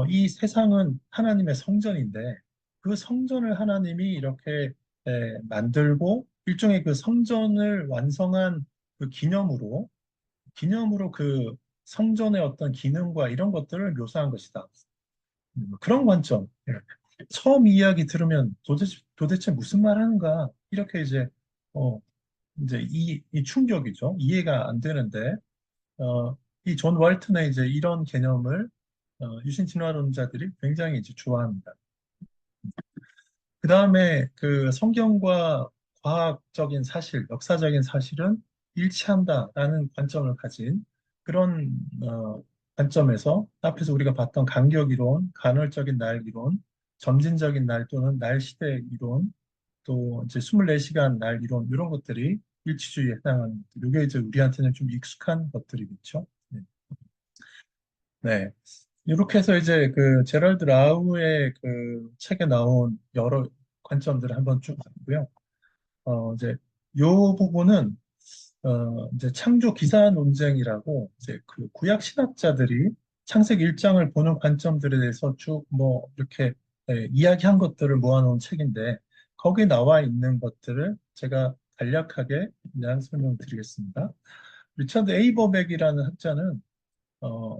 이 세상은 하나님의 성전인데 그 성전을 하나님이 이렇게 만들고 일종의 그 성전을 완성한 그 기념으로 그 성전의 어떤 기능과 이런 것들을 묘사한 것이다. 그런 관점. 예. 처음 이야기 들으면 도대체 무슨 말 하는가? 이렇게 어, 이제 이 충격이죠. 이해가 안 되는데, 이 존 월튼의 이제 이런 개념을 유신 진화론자들이 굉장히 이제 좋아합니다. 그 다음에 그 성경과 과학적인 사실, 역사적인 사실은 일치한다라는 관점을 가진 그런 관점에서 앞에서 우리가 봤던 간격 이론, 간헐적인 날 이론, 점진적인 날 또는 날 시대 이론, 또 이제 24시간 날 이론 이런 것들이 일치주의에 해당하는 것들. 이게 이제 우리한테는 좀 익숙한 것들이겠죠. 네. 네. 이렇게 해서 이제 그 제럴드 라우의 그 책에 나온 여러 관점들을 한번 쭉 봤고요. 이제 요 부분은 이제 창조 기사 논쟁이라고 이제 그 구약 신학자들이 창세기 1장을 보는 관점들에 대해서 쭉 뭐 이렇게 이야기한 것들을 모아놓은 책인데 거기에 나와 있는 것들을 제가 간략하게 그냥 설명드리겠습니다. 리처드 에이버백이라는 학자는 어,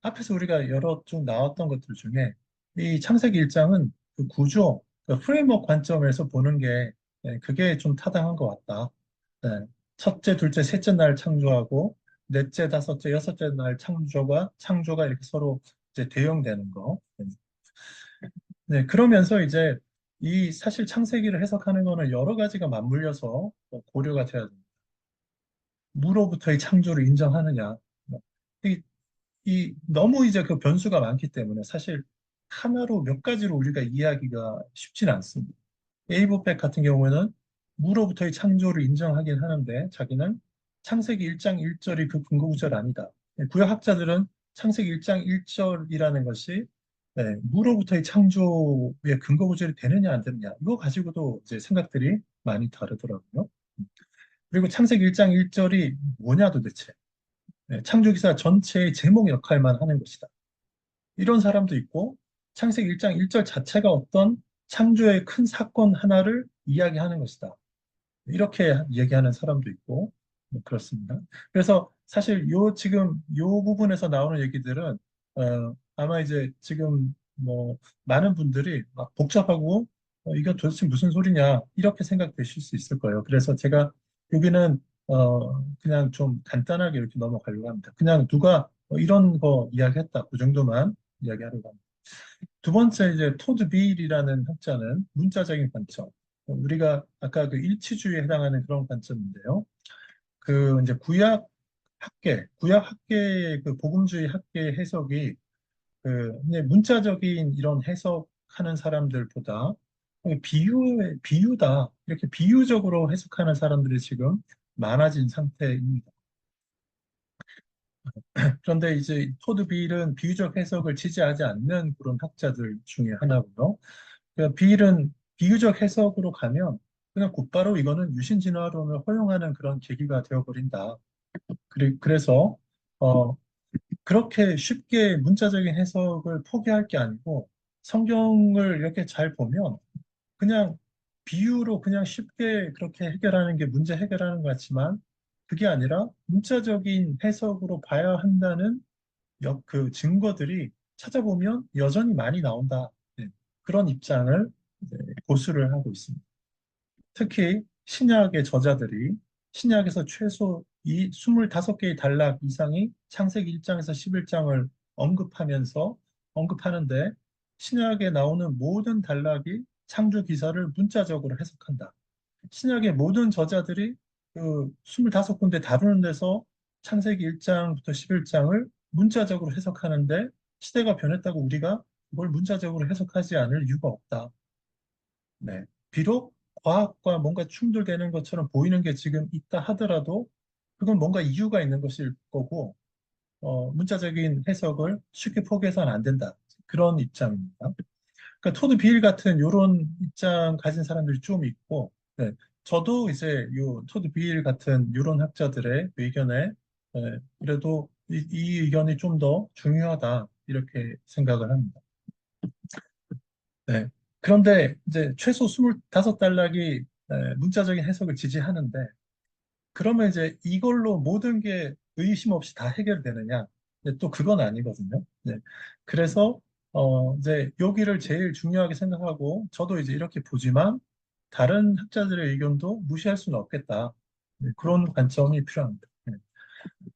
앞에서 우리가 여러 쭉 나왔던 것들 중에 이 창세기 1장은 그 구조, 그 프레임워크 관점에서 보는 게 그게 좀 타당한 것 같다. 네. 첫째, 둘째, 셋째 날 창조하고 넷째, 다섯째, 여섯째 날 창조가 이렇게 서로 이제 대응되는 거. 네, 그러면서 이제 이 사실 창세기를 해석하는 거는 여러 가지가 맞물려서 고려가 돼야 됩니다. 무로부터의 창조를 인정하느냐. 이, 이 너무 이제 그 변수가 많기 때문에 사실 하나로 몇 가지로 우리가 이해하기가 쉽지는 않습니다. 에이브백 같은 경우에는 무로부터의 창조를 인정하긴 하는데 자기는 창세기 1장 1절이 그 근거 구절 아니다. 구약학자들은 창세기 1장 1절이라는 것이 무로부터의 창조의 근거 구절이 되느냐 안 되느냐 이거 가지고도 이제 생각들이 많이 다르더라고요. 그리고 창세기 1장 1절이 뭐냐 도대체. 창조기사 전체의 제목 역할만 하는 것이다. 이런 사람도 있고 창세기 1장 1절 자체가 어떤 창조의 큰 사건 하나를 이야기하는 것이다. 이렇게 얘기하는 사람도 있고 그렇습니다. 그래서 사실 요 지금 요 부분에서 나오는 얘기들은 아마 이제 지금 뭐 많은 분들이 막 복잡하고 이게 도대체 무슨 소리냐 이렇게 생각되실 수 있을 거예요. 그래서 제가 여기는 그냥 좀 간단하게 이렇게 넘어가려고 합니다. 그냥 누가 이런 거 이야기했다 그 정도만 이야기하려고 합니다. 두 번째 이제 토드 빌이라는 학자는 문자적인 관점. 우리가 아까 그 일치주의에 해당하는 그런 관점인데요. 그 이제 구약 학계의 그 복음주의 학계의 해석이 그 이제 문자적인 이런 해석하는 사람들보다 비유다 이렇게 비유적으로 해석하는 사람들이 지금 많아진 상태입니다. 그런데 이제 토드 빌은 비유적 해석을 지지하지 않는 그런 학자들 중에 하나고요. 그러니까 빌은 비유적 해석으로 가면 그냥 곧바로 이거는 유신 진화론을 허용하는 그런 계기가 되어버린다. 그래서 어, 그렇게 쉽게 문자적인 해석을 포기할 게 아니고 성경을 이렇게 잘 보면 그냥 비유로 그냥 쉽게 그렇게 해결하는 게 문제 해결하는 것 같지만 그게 아니라 문자적인 해석으로 봐야 한다는 그 증거들이 찾아보면 여전히 많이 나온다. 네, 그런 입장을 이제 고수를 하고 있습니다. 특히 신약의 저자들이 신약에서 최소 이 25개의 단락 이상이 창세기 1장에서 11장을 언급하는데 신약에 나오는 모든 단락이 창조 기사를 문자적으로 해석한다. 신약의 모든 저자들이 그 25군데 다루는 데서 창세기 1장부터 11장을 문자적으로 해석하는데 시대가 변했다고 우리가 그걸 문자적으로 해석하지 않을 이유가 없다. 네. 비록 과학과 뭔가 충돌되는 것처럼 보이는 게 지금 있다 하더라도 그건 뭔가 이유가 있는 것일 거고 문자적인 해석을 쉽게 포기해서는 안 된다. 그런 입장입니다. 그러니까 토드 빌 같은 이런 입장 가진 사람들이 좀 있고, 네. 저도 이제 요 토드 빌 같은 이런 학자들의 의견에 그래도 이 의견이 좀 더 중요하다 이렇게 생각을 합니다. 네. 그런데 이제 최소 25단락이 문자적인 해석을 지지하는데 그러면 이제 이걸로 모든 게 의심 없이 다 해결되느냐? 네, 또 그건 아니거든요. 네. 그래서 이제 여기를 제일 중요하게 생각하고 저도 이제 이렇게 보지만 다른 학자들의 의견도 무시할 수는 없겠다. 네, 그런 관점이 필요합니다. 네.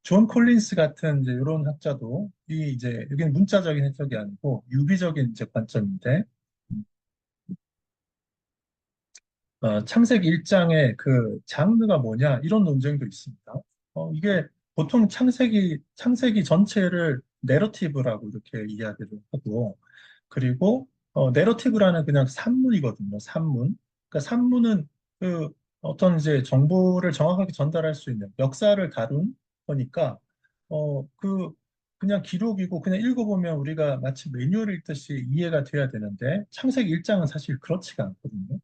존 콜린스 같은 이제 이런 학자도 이 이제 여기는 문자적인 해석이 아니고 유비적인 이제 관점인데 창세기 1장의 그 장르가 뭐냐 이런 논쟁도 있습니다. 이게 보통 창세기 전체를 내러티브라고 이렇게 이야기를 하고 그리고 내러티브라는 그냥 산문이거든요. 산문. 그러니까 산문은 그 어떤 이제 정보를 정확하게 전달할 수 있는 역사를 다룬 거니까 그 그냥 기록이고 그냥 읽어보면 우리가 마치 매뉴얼을 읽듯이 이해가 돼야 되는데 창세기 1장은 사실 그렇지가 않거든요.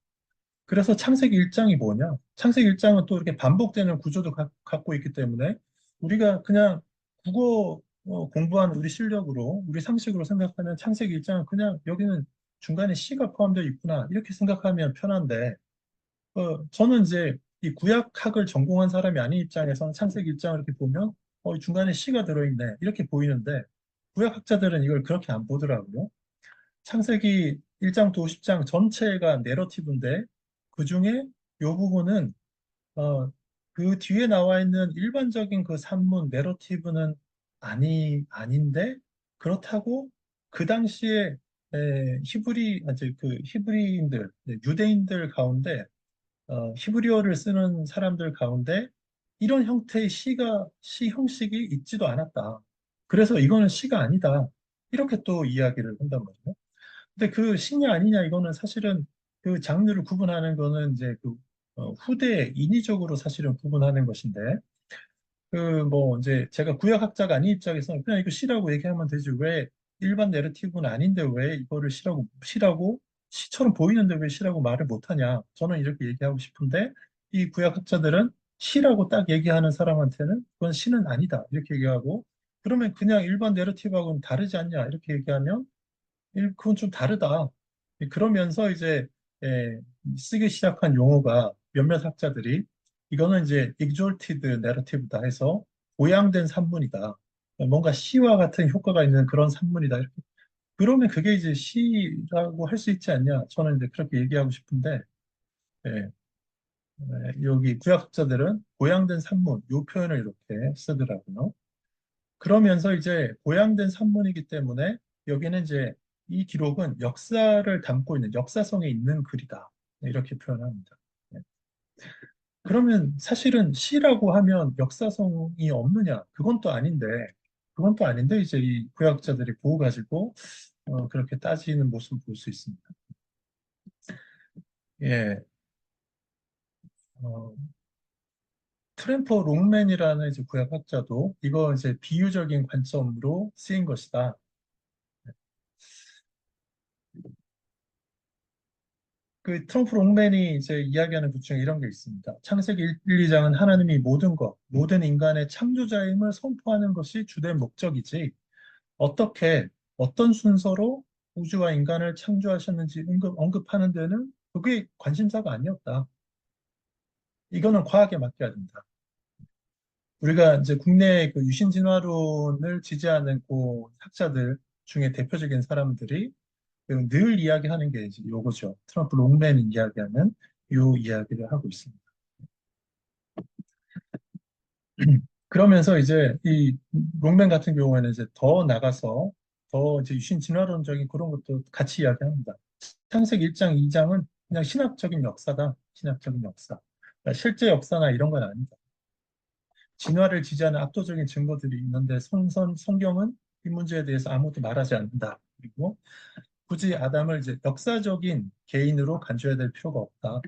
그래서 창세기 1장이 뭐냐? 창세기 1장은 또 이렇게 반복되는 구조도 갖고 있기 때문에 우리가 그냥 국어 공부하는 우리 실력으로, 우리 상식으로 생각하면 창세기 1장은 그냥 여기는 중간에 시가 포함되어 있구나. 이렇게 생각하면 편한데, 저는 이제 이 구약학을 전공한 사람이 아닌 입장에서는 창세기 1장을 이렇게 보면, 이 중간에 시가 들어있네. 이렇게 보이는데, 구약학자들은 이걸 그렇게 안 보더라고요. 창세기 1장부터 50장 전체가 내러티브인데 그 중에 이 부분은 어, 그 뒤에 나와 있는 일반적인 그 산문 내러티브는 아닌데 그렇다고 그 당시에 아직 그 히브리인들 유대인들 가운데 히브리어를 쓰는 사람들 가운데 이런 형태의 시 형식이 있지도 않았다. 그래서 이거는 시가 아니다. 이렇게 또 이야기를 한단 말이에요. 근데 그 시냐 아니냐 이거는 사실은 그 장르를 구분하는 거는 이제 그 후대 인위적으로 사실은 구분하는 것인데 그 뭐 이제 제가 구약학자가 아닌 입장에서는 그냥 이거 시라고 얘기하면 되지 왜 일반 내러티브는 아닌데 왜 이거를 시라고 시처럼 보이는데 왜 시라고 말을 못하냐 저는 이렇게 얘기하고 싶은데 이 구약학자들은 시라고 딱 얘기하는 사람한테는 그건 시는 아니다 이렇게 얘기하고 그러면 그냥 일반 내러티브하고는 다르지 않냐 이렇게 얘기하면 그건 좀 다르다. 그러면서 이제 예, 쓰기 시작한 용어가 몇몇 학자들이 이거는 이제 exalted narrative다 해서 보양된 산문이다. 뭔가 시와 같은 효과가 있는 그런 산문이다. 이렇게. 그러면 그게 이제 시라고 할 수 있지 않냐? 저는 이제 그렇게 얘기하고 싶은데, 예, 여기 구약학자들은 보양된 산문, 요 표현을 이렇게 쓰더라고요. 그러면서 이제 보양된 산문이기 때문에 여기는 이제 이 기록은 역사를 담고 있는 역사성에 있는 글이다. 이렇게 표현합니다. 예. 그러면 사실은 시라고 하면 역사성이 없느냐? 그건 또 아닌데 이제 이 구약자들이 보고 가지고 그렇게 따지는 모습을 볼 수 있습니다. 예, 어, 트램퍼 롱맨이라는 이제 구약학자도 이거 이제 비유적인 관점으로 쓰인 것이다. 그 트럼프 롱맨이 이제 이야기하는 것 중에 이런 게 있습니다. 창세기 1, 2장은 하나님이 모든 것, 모든 인간의 창조자임을 선포하는 것이 주된 목적이지, 어떻게, 어떤 순서로 우주와 인간을 창조하셨는지 언급하는 데는 그게 관심사가 아니었다. 이거는 과학에 맡겨야 된다. 우리가 이제 국내 그 유신 진화론을 지지하는 그 학자들 중에 대표적인 사람들이 늘 이야기하는 게 이제 요거죠. 트럼프 롱맨이 이야기하는 요 이야기를 하고 있습니다. 그러면서 이제 이 롱맨 같은 경우에는 이제 더 나가서 더 이제 유신 진화론적인 그런 것도 같이 이야기합니다. 창세기 1장, 2장은 그냥 신학적인 역사다. 신학적인 역사. 그러니까 실제 역사나 이런 건 아니다. 진화를 지지하는 압도적인 증거들이 있는데 성경은 이 문제에 대해서 아무것도 말하지 않는다. 그리고 굳이 아담을 이제 역사적인 개인으로 간주해야 될 필요가 없다.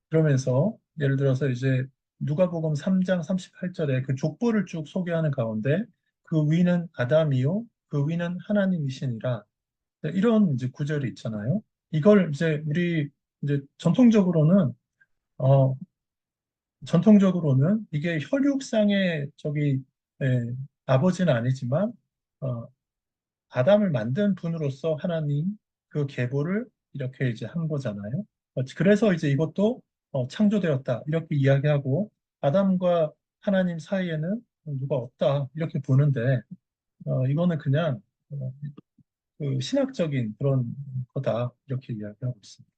그러면서 예를 들어서 이제 누가복음 3장 38절에 그 족보를 쭉 소개하는 가운데 그 위는 아담이요 그 위는 하나님이시니라 이런 이제 구절이 있잖아요. 이걸 이제 우리 이제 어 전통적으로는 이게 혈육상의 저기 예, 아버지는 아니지만 어, 아담을 만든 분으로서 하나님 그 계보를 이렇게 이제 한 거잖아요. 그래서 이제 이것도 창조되었다 이렇게 이야기하고 아담과 하나님 사이에는 누가 없다 이렇게 보는데 이거는 그냥 그 신학적인 그런 거다 이렇게 이야기하고 있습니다.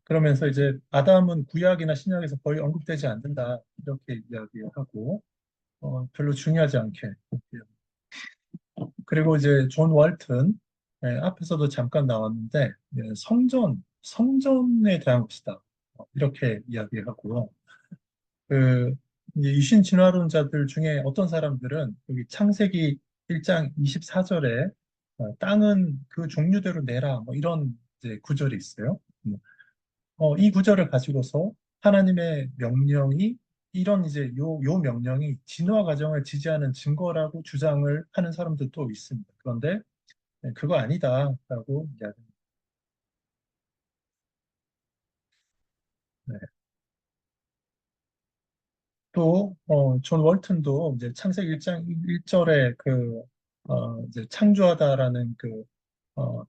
그러면서 이제 아담은 구약이나 신약에서 거의 언급되지 않는다 이렇게 이야기하고 별로 중요하지 않게 그리고 이제 존 월튼 앞에서도 잠깐 나왔는데 성전에 대한 것이다 이렇게 이야기하고요. 그 이제 유신 진화론자들 중에 어떤 사람들은 여기 창세기 1장 24절에 땅은 그 종류대로 내라 뭐 이런 이제 구절이 있어요. 이 구절을 가지고서 하나님의 명령이 이런 이제 요 명령이 진화 과정을 지지하는 증거라고 주장을 하는 사람들도 있습니다. 그런데 그거 아니다라고 이야기합니다. 네. 또, 존 월튼도 이제 창세기 1장 1절에 이제 창조하다라는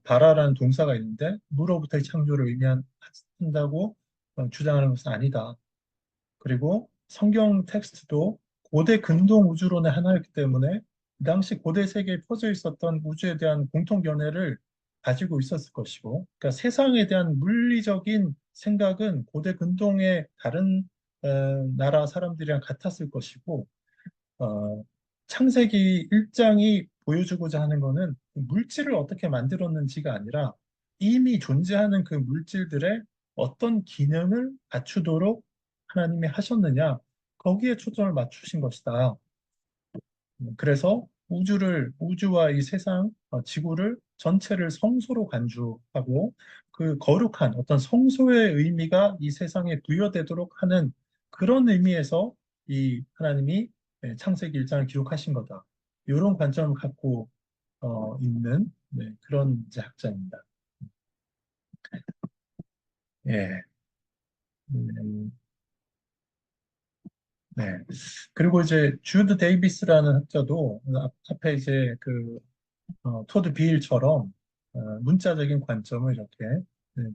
바라라는 동사가 있는데, 무로부터의 창조를 의미한다고 주장하는 것은 아니다. 그리고 성경 텍스트도 고대 근동 우주론의 하나였기 때문에, 그 당시 고대 세계에 퍼져 있었던 우주에 대한 공통 견해를 가지고 있었을 것이고, 그러니까 세상에 대한 물리적인 생각은 고대 근동의 다른 나라 사람들이랑 같았을 것이고, 어, 창세기 1장이 보여주고자 하는 것은 물질을 어떻게 만들었는지가 아니라 이미 존재하는 그 물질들의 어떤 기능을 갖추도록 하나님이 하셨느냐, 거기에 초점을 맞추신 것이다. 그래서 우주와 이 세상, 지구를 전체를 성소로 간주하고 그 거룩한 어떤 성소의 의미가 이 세상에 부여되도록 하는 그런 의미에서 이 하나님이 창세기 1장을 기록하신 거다. 이런 관점을 갖고 있는 그런 이제 학자입니다. 예. 음, 네. 그리고 이제 주드 데이비스라는 학자도 앞에 이제 토드 비일처럼 문자적인 관점을 이렇게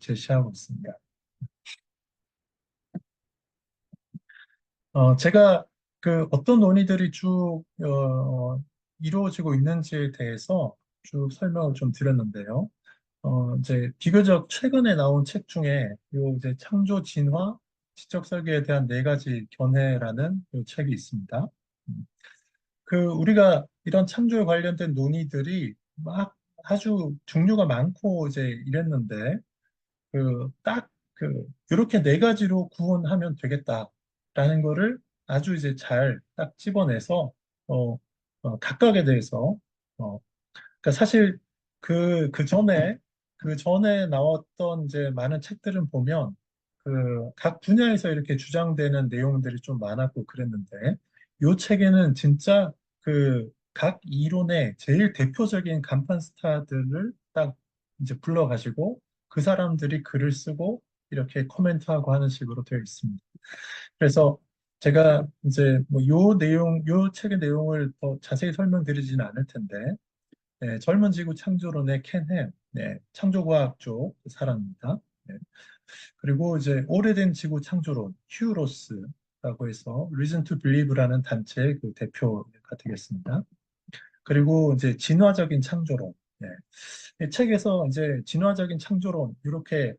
제시하고 있습니다. 제가 그 어떤 논의들이 쭉 이루어지고 있는지에 대해서 쭉 설명을 좀 드렸는데요. 이제 비교적 최근에 나온 책 중에 요 이제 창조 진화 지적 설계에 대한 네 가지 견해라는 요 책이 있습니다. 음, 그 우리가 이런 창조에 관련된 논의들이 막 아주 종류가 많고 이제 이랬는데 이렇게 네 가지로 구분하면 되겠다라는 거를 아주 이제 잘 딱 집어내서 어, 각각에 대해서 어, 그러니까 사실 그 전에 나왔던 이제 많은 책들은 보면 그 각 분야에서 이렇게 주장되는 내용들이 좀 많았고 그랬는데 이 책에는 진짜 그 각 이론의 제일 대표적인 간판 스타들을 딱 이제 불러가지고 그 사람들이 글을 쓰고 이렇게 코멘트하고 하는 식으로 되어 있습니다. 그래서 제가 이제 뭐 요 책의 내용을 더 자세히 설명드리지는 않을 텐데 네, 젊은 지구 창조론의 켄 햄, 네, 창조과학 쪽 사람입니다. 네. 그리고 이제 오래된 지구 창조론, 휴 로스라고 해서 Reason to Believe라는 단체의 그 대표가 되겠습니다. 그리고 이제 진화적인 창조론, 네. 이 책에서 이제 진화적인 창조론 이렇게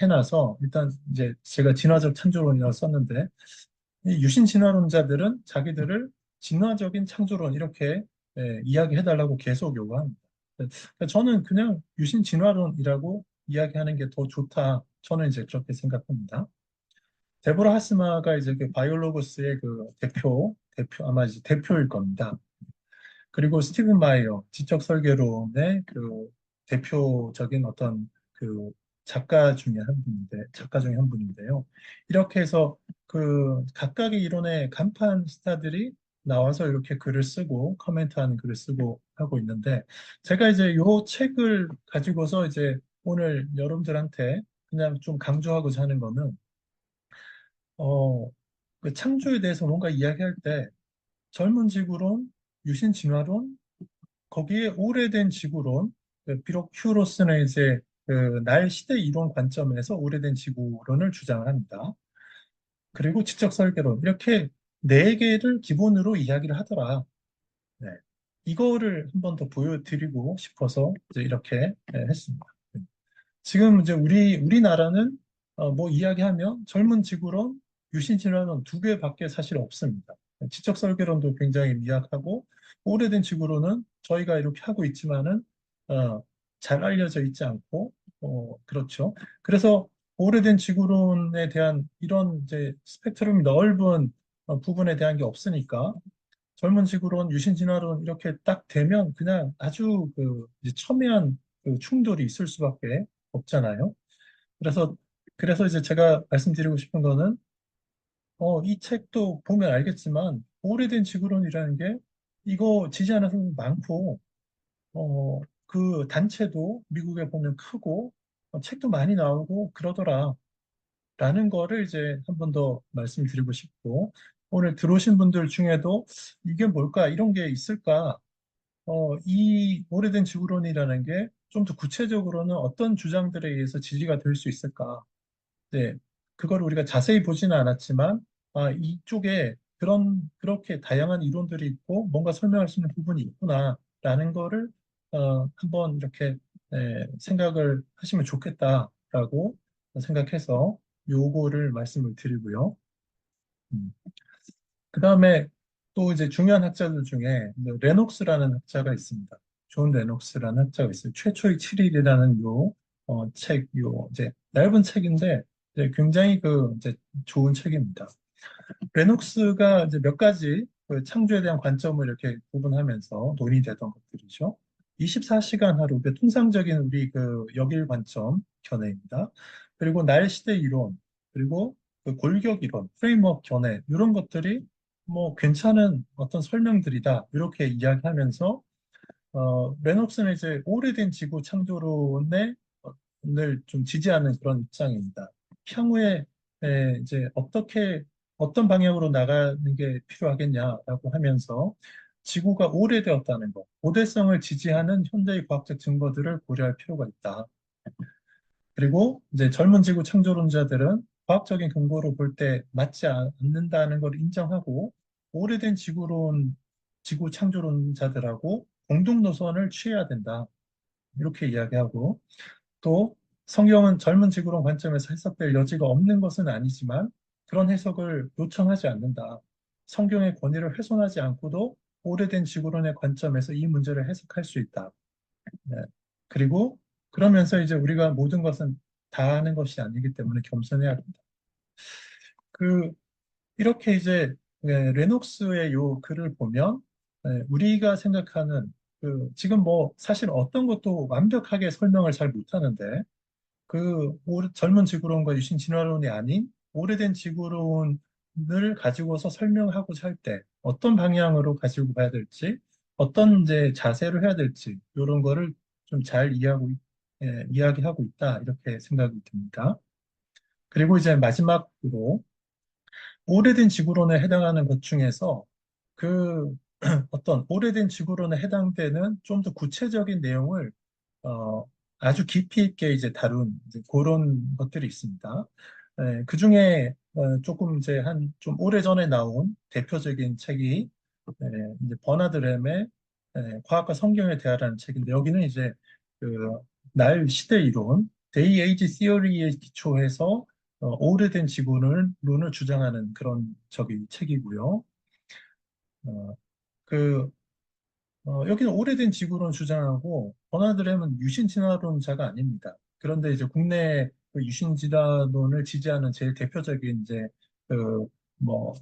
해놔서 일단 이제 제가 진화적 창조론이라고 썼는데 이 유신 진화론자들은 자기들을 진화적인 창조론 이렇게 이야기해달라고 계속 요구합니다. 그러니까 저는 그냥 유신 진화론이라고 이야기하는 게 더 좋다. 저는 이제 그렇게 생각합니다. 데보라 하스마가 이제 그 바이올로고스의 그 아마 이제 대표일 겁니다. 그리고 스티븐 마이어, 지적 설계론의 그 대표적인 어떤 그 작가 중에 한 분인데요. 이렇게 해서 그 각각의 이론의 간판 스타들이 나와서 이렇게 글을 쓰고 코멘트하는 글을 쓰고 하고 있는데 제가 이제 요 책을 가지고서 이제 오늘 여러분들한테 그냥 좀 강조하고자 하는 거는 어, 그 창조에 대해서 뭔가 이야기할 때 젊은 지구론, 유신 진화론, 거기에 오래된 지구론, 비록 휴로스는 이제 그날 시대 이론 관점에서 오래된 지구론을 주장을 합니다. 그리고 지적 설계론 이렇게 네 개를 기본으로 이야기를 하더라. 네. 이거를 한번 더 보여드리고 싶어서 이제 이렇게 했습니다. 지금 이제 우리나라는 뭐 이야기하면 젊은 지구론, 유신 진화론 두 개밖에 사실 없습니다. 지적 설계론도 굉장히 미약하고 오래된 지구론은 저희가 이렇게 하고 있지만은 어, 잘 알려져 있지 않고 그렇죠. 그래서 오래된 지구론에 대한 이런 이제 스펙트럼이 넓은 부분에 대한 게 없으니까 젊은 지구론, 유신 진화론 이렇게 딱 되면 그냥 아주 그 이제 첨예한 그 충돌이 있을 수밖에 없잖아요. 그래서 이제 제가 말씀드리고 싶은 거는 이 책도 보면 알겠지만 오래된 지구론이라는 게 이거 지지하는 사람 많고 그 단체도 미국에 보면 크고 책도 많이 나오고 그러더라. 라는 거를 이제 한 번 더 말씀드리고 싶고 오늘 들어오신 분들 중에도 이게 뭘까? 이런 게 있을까? 이 오래된 지구론이라는 게 좀 더 구체적으로는 어떤 주장들에 의해서 지지가 될 수 있을까? 네, 그걸 우리가 자세히 보지는 않았지만, 이쪽에 그렇게 다양한 이론들이 있고, 뭔가 설명할 수 있는 부분이 있구나라는 거를, 한번 이렇게, 생각을 하시면 좋겠다라고 생각해서 요거를 말씀을 드리고요. 음. 그 다음에 또 이제 중요한 학자들 중에 레녹스라는 학자가 있습니다. 존 레녹스라는 학자가 있어요. 최초의 7일이라는 이제 얇은 책인데 이제 굉장히 이제 좋은 책입니다. 레녹스가 이제 몇 가지 그 창조에 대한 관점을 이렇게 구분하면서 논의되던 것들이죠. 24시간 하루, 그 통상적인 우리 그 역일 관점 견해입니다. 그리고 날 시대 이론, 그리고 그 골격 이론, 프레임워크 견해, 이런 것들이 뭐 괜찮은 어떤 설명들이다. 이렇게 이야기하면서 레녹스는 이제 오래된 지구 창조론에 좀 지지하는 그런 입장입니다. 향후에 이제 어떤 방향으로 나가는 게 필요하겠냐라고 하면서 지구가 오래되었다는 것, 고대성을 지지하는 현대의 과학적 증거들을 고려할 필요가 있다. 그리고 이제 젊은 지구 창조론자들은 과학적인 근거로 볼 때 맞지 않는다는 걸 인정하고 오래된 지구 창조론자들하고 공동 노선을 취해야 된다. 이렇게 이야기하고 또 성경은 젊은 지구론 관점에서 해석될 여지가 없는 것은 아니지만 그런 해석을 요청하지 않는다. 성경의 권위를 훼손하지 않고도 오래된 지구론의 관점에서 이 문제를 해석할 수 있다. 네. 그리고 그러면서 이제 우리가 모든 것은 다 아는 것이 아니기 때문에 겸손해야 된다. 그 이렇게 이제 레녹스의 요 글을 보면 우리가 생각하는 지금 뭐 사실 어떤 것도 완벽하게 설명을 잘 못하는데 젊은 지구론과 유신 진화론이 아닌 오래된 지구론을 가지고서 설명하고자 할 때 어떤 방향으로 가지고 가야 될지 어떤 이제 자세를 해야 될지 이런 거를 좀 잘 이야기하고 있다 이렇게 생각이 듭니다. 그리고 이제 마지막으로 오래된 지구론에 해당하는 것 중에서 그 어떤 오래된 지구론에 해당되는 좀 더 구체적인 내용을 어, 아주 깊이 있게 이제 다룬 이제 그런 것들이 있습니다. 그 중에 조금 이제 한 좀 오래전에 나온 대표적인 책이 이제 버나드 램의 과학과 성경에 대하라는 책인데 여기는 이제 그 날 시대 이론, 데이 에이지 시어리에 기초해서 오래된 지구론을 주장하는 그런 책이고요. 어, 그 여기는 오래된 지구론 주장하고 버나드 램은 유신 진화론자가 아닙니다. 그런데 이제 국내 그 유신 진화론을 지지하는 제일 대표적인 이제 그 뭐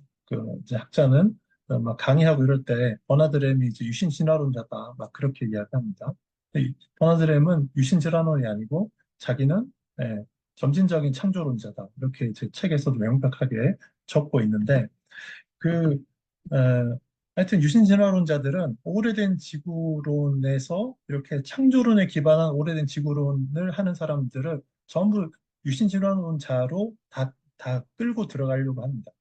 이제 학자는 막 강의하고 이럴 때 버나드 램이 이제 유신 진화론자다 막 그렇게 이야기합니다. 이 버나드 램은 유신 진화론이 아니고 자기는 점진적인 창조론자다 이렇게 제 책에서도 명백하게 적고 있는데 그 하여튼 유신진화론자들은 오래된 지구론에서 이렇게 창조론에 기반한 오래된 지구론을 하는 사람들을 전부 유신진화론자로 다 끌고 들어가려고 합니다.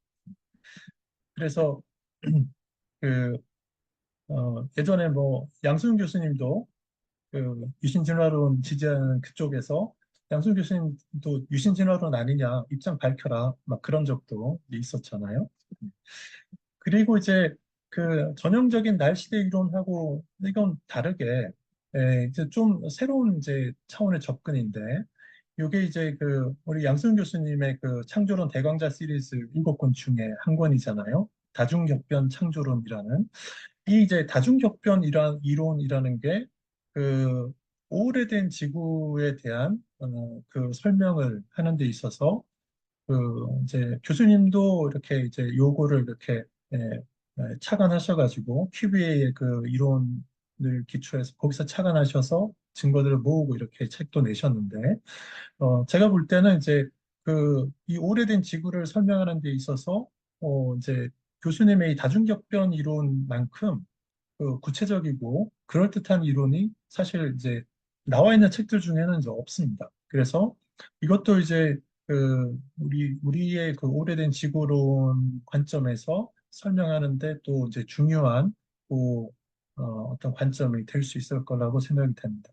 그래서 그 예전에 뭐 양순 교수님도 유신진화론 지지하는 그쪽에서 양순 교수님도 유신진화론 아니냐 입장 밝혀라 막 그런 적도 있었잖아요. 그리고 이제 전형적인 날씨대 이론하고 이건 다르게 이제 좀 새로운 이제 차원의 접근인데 이게 이제 우리 양승 교수님의 창조론 대강자 시리즈 7권 중에 한 권이잖아요. 다중격변 창조론이라는 이 이제 다중격변 이론이라는 게 그 오래된 지구에 대한 설명을 하는 데 있어서 이제 교수님도 이렇게 이제 요거를 이렇게 예, 착안하셔가지고 QBA의 그 이론을 기초해서 거기서 착안하셔서 증거들을 모으고 이렇게 책도 내셨는데 제가 볼 때는 이제 이 오래된 지구를 설명하는 데 있어서 이제 교수님의 이 다중격변 이론만큼 구체적이고 그럴듯한 이론이 사실 이제 나와 있는 책들 중에는 이제 없습니다. 그래서 이것도 이제 우리의 오래된 지구론 관점에서 설명하는데 또 이제 중요한 또 어떤 관점이 될 수 있을 거라고 생각이 됩니다.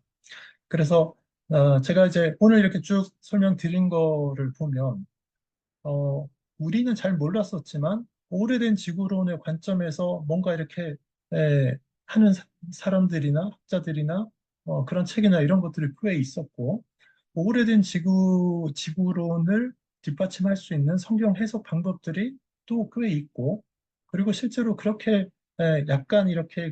그래서 제가 이제 오늘 이렇게 쭉 설명드린 거를 보면 어, 우리는 잘 몰랐었지만 오래된 지구론의 관점에서 뭔가 이렇게 하는 사람들이나 학자들이나 그런 책이나 이런 것들이 꽤 있었고 오래된 지구론을 뒷받침할 수 있는 성경 해석 방법들이 또 꽤 있고 그리고 실제로 그렇게 약간 이렇게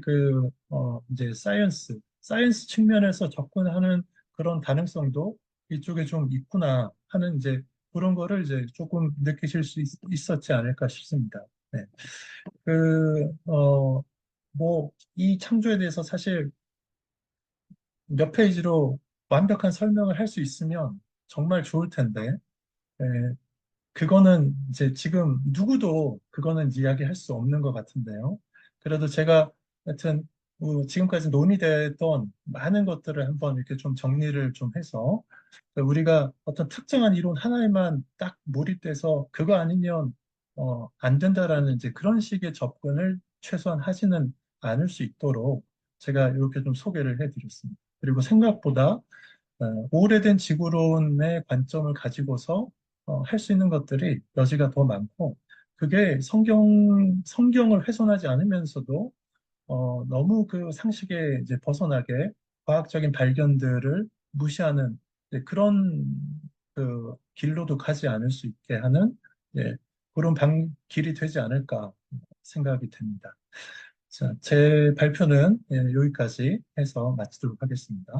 이제 사이언스 측면에서 접근하는 그런 가능성도 이쪽에 좀 있구나 하는 이제 그런 거를 이제 조금 느끼실 수 있었지 않을까 싶습니다. 네. 이 창조에 대해서 사실 몇 페이지로 완벽한 설명을 할 수 있으면 정말 좋을 텐데, 예, 그거는 이제 지금 누구도 그거는 이야기할 수 없는 것 같은데요. 그래도 제가 하여튼 지금까지 논의됐던 많은 것들을 한번 이렇게 좀 정리를 좀 해서 우리가 어떤 특정한 이론 하나에만 딱 몰입돼서 그거 아니면 안 된다라는 이제 그런 식의 접근을 최소한 하지는 않을 수 있도록 제가 이렇게 좀 소개를 해드렸습니다. 그리고 생각보다 오래된 지구론의 관점을 가지고서 할 수 있는 것들이 여지가 더 많고 그게 성경을 훼손하지 않으면서도 너무 그 상식에 이제 벗어나게 과학적인 발견들을 무시하는 그런 그 길로도 가지 않을 수 있게 하는 그런 길이 되지 않을까 생각이 됩니다. 자, 제 발표는 여기까지 해서 마치도록 하겠습니다.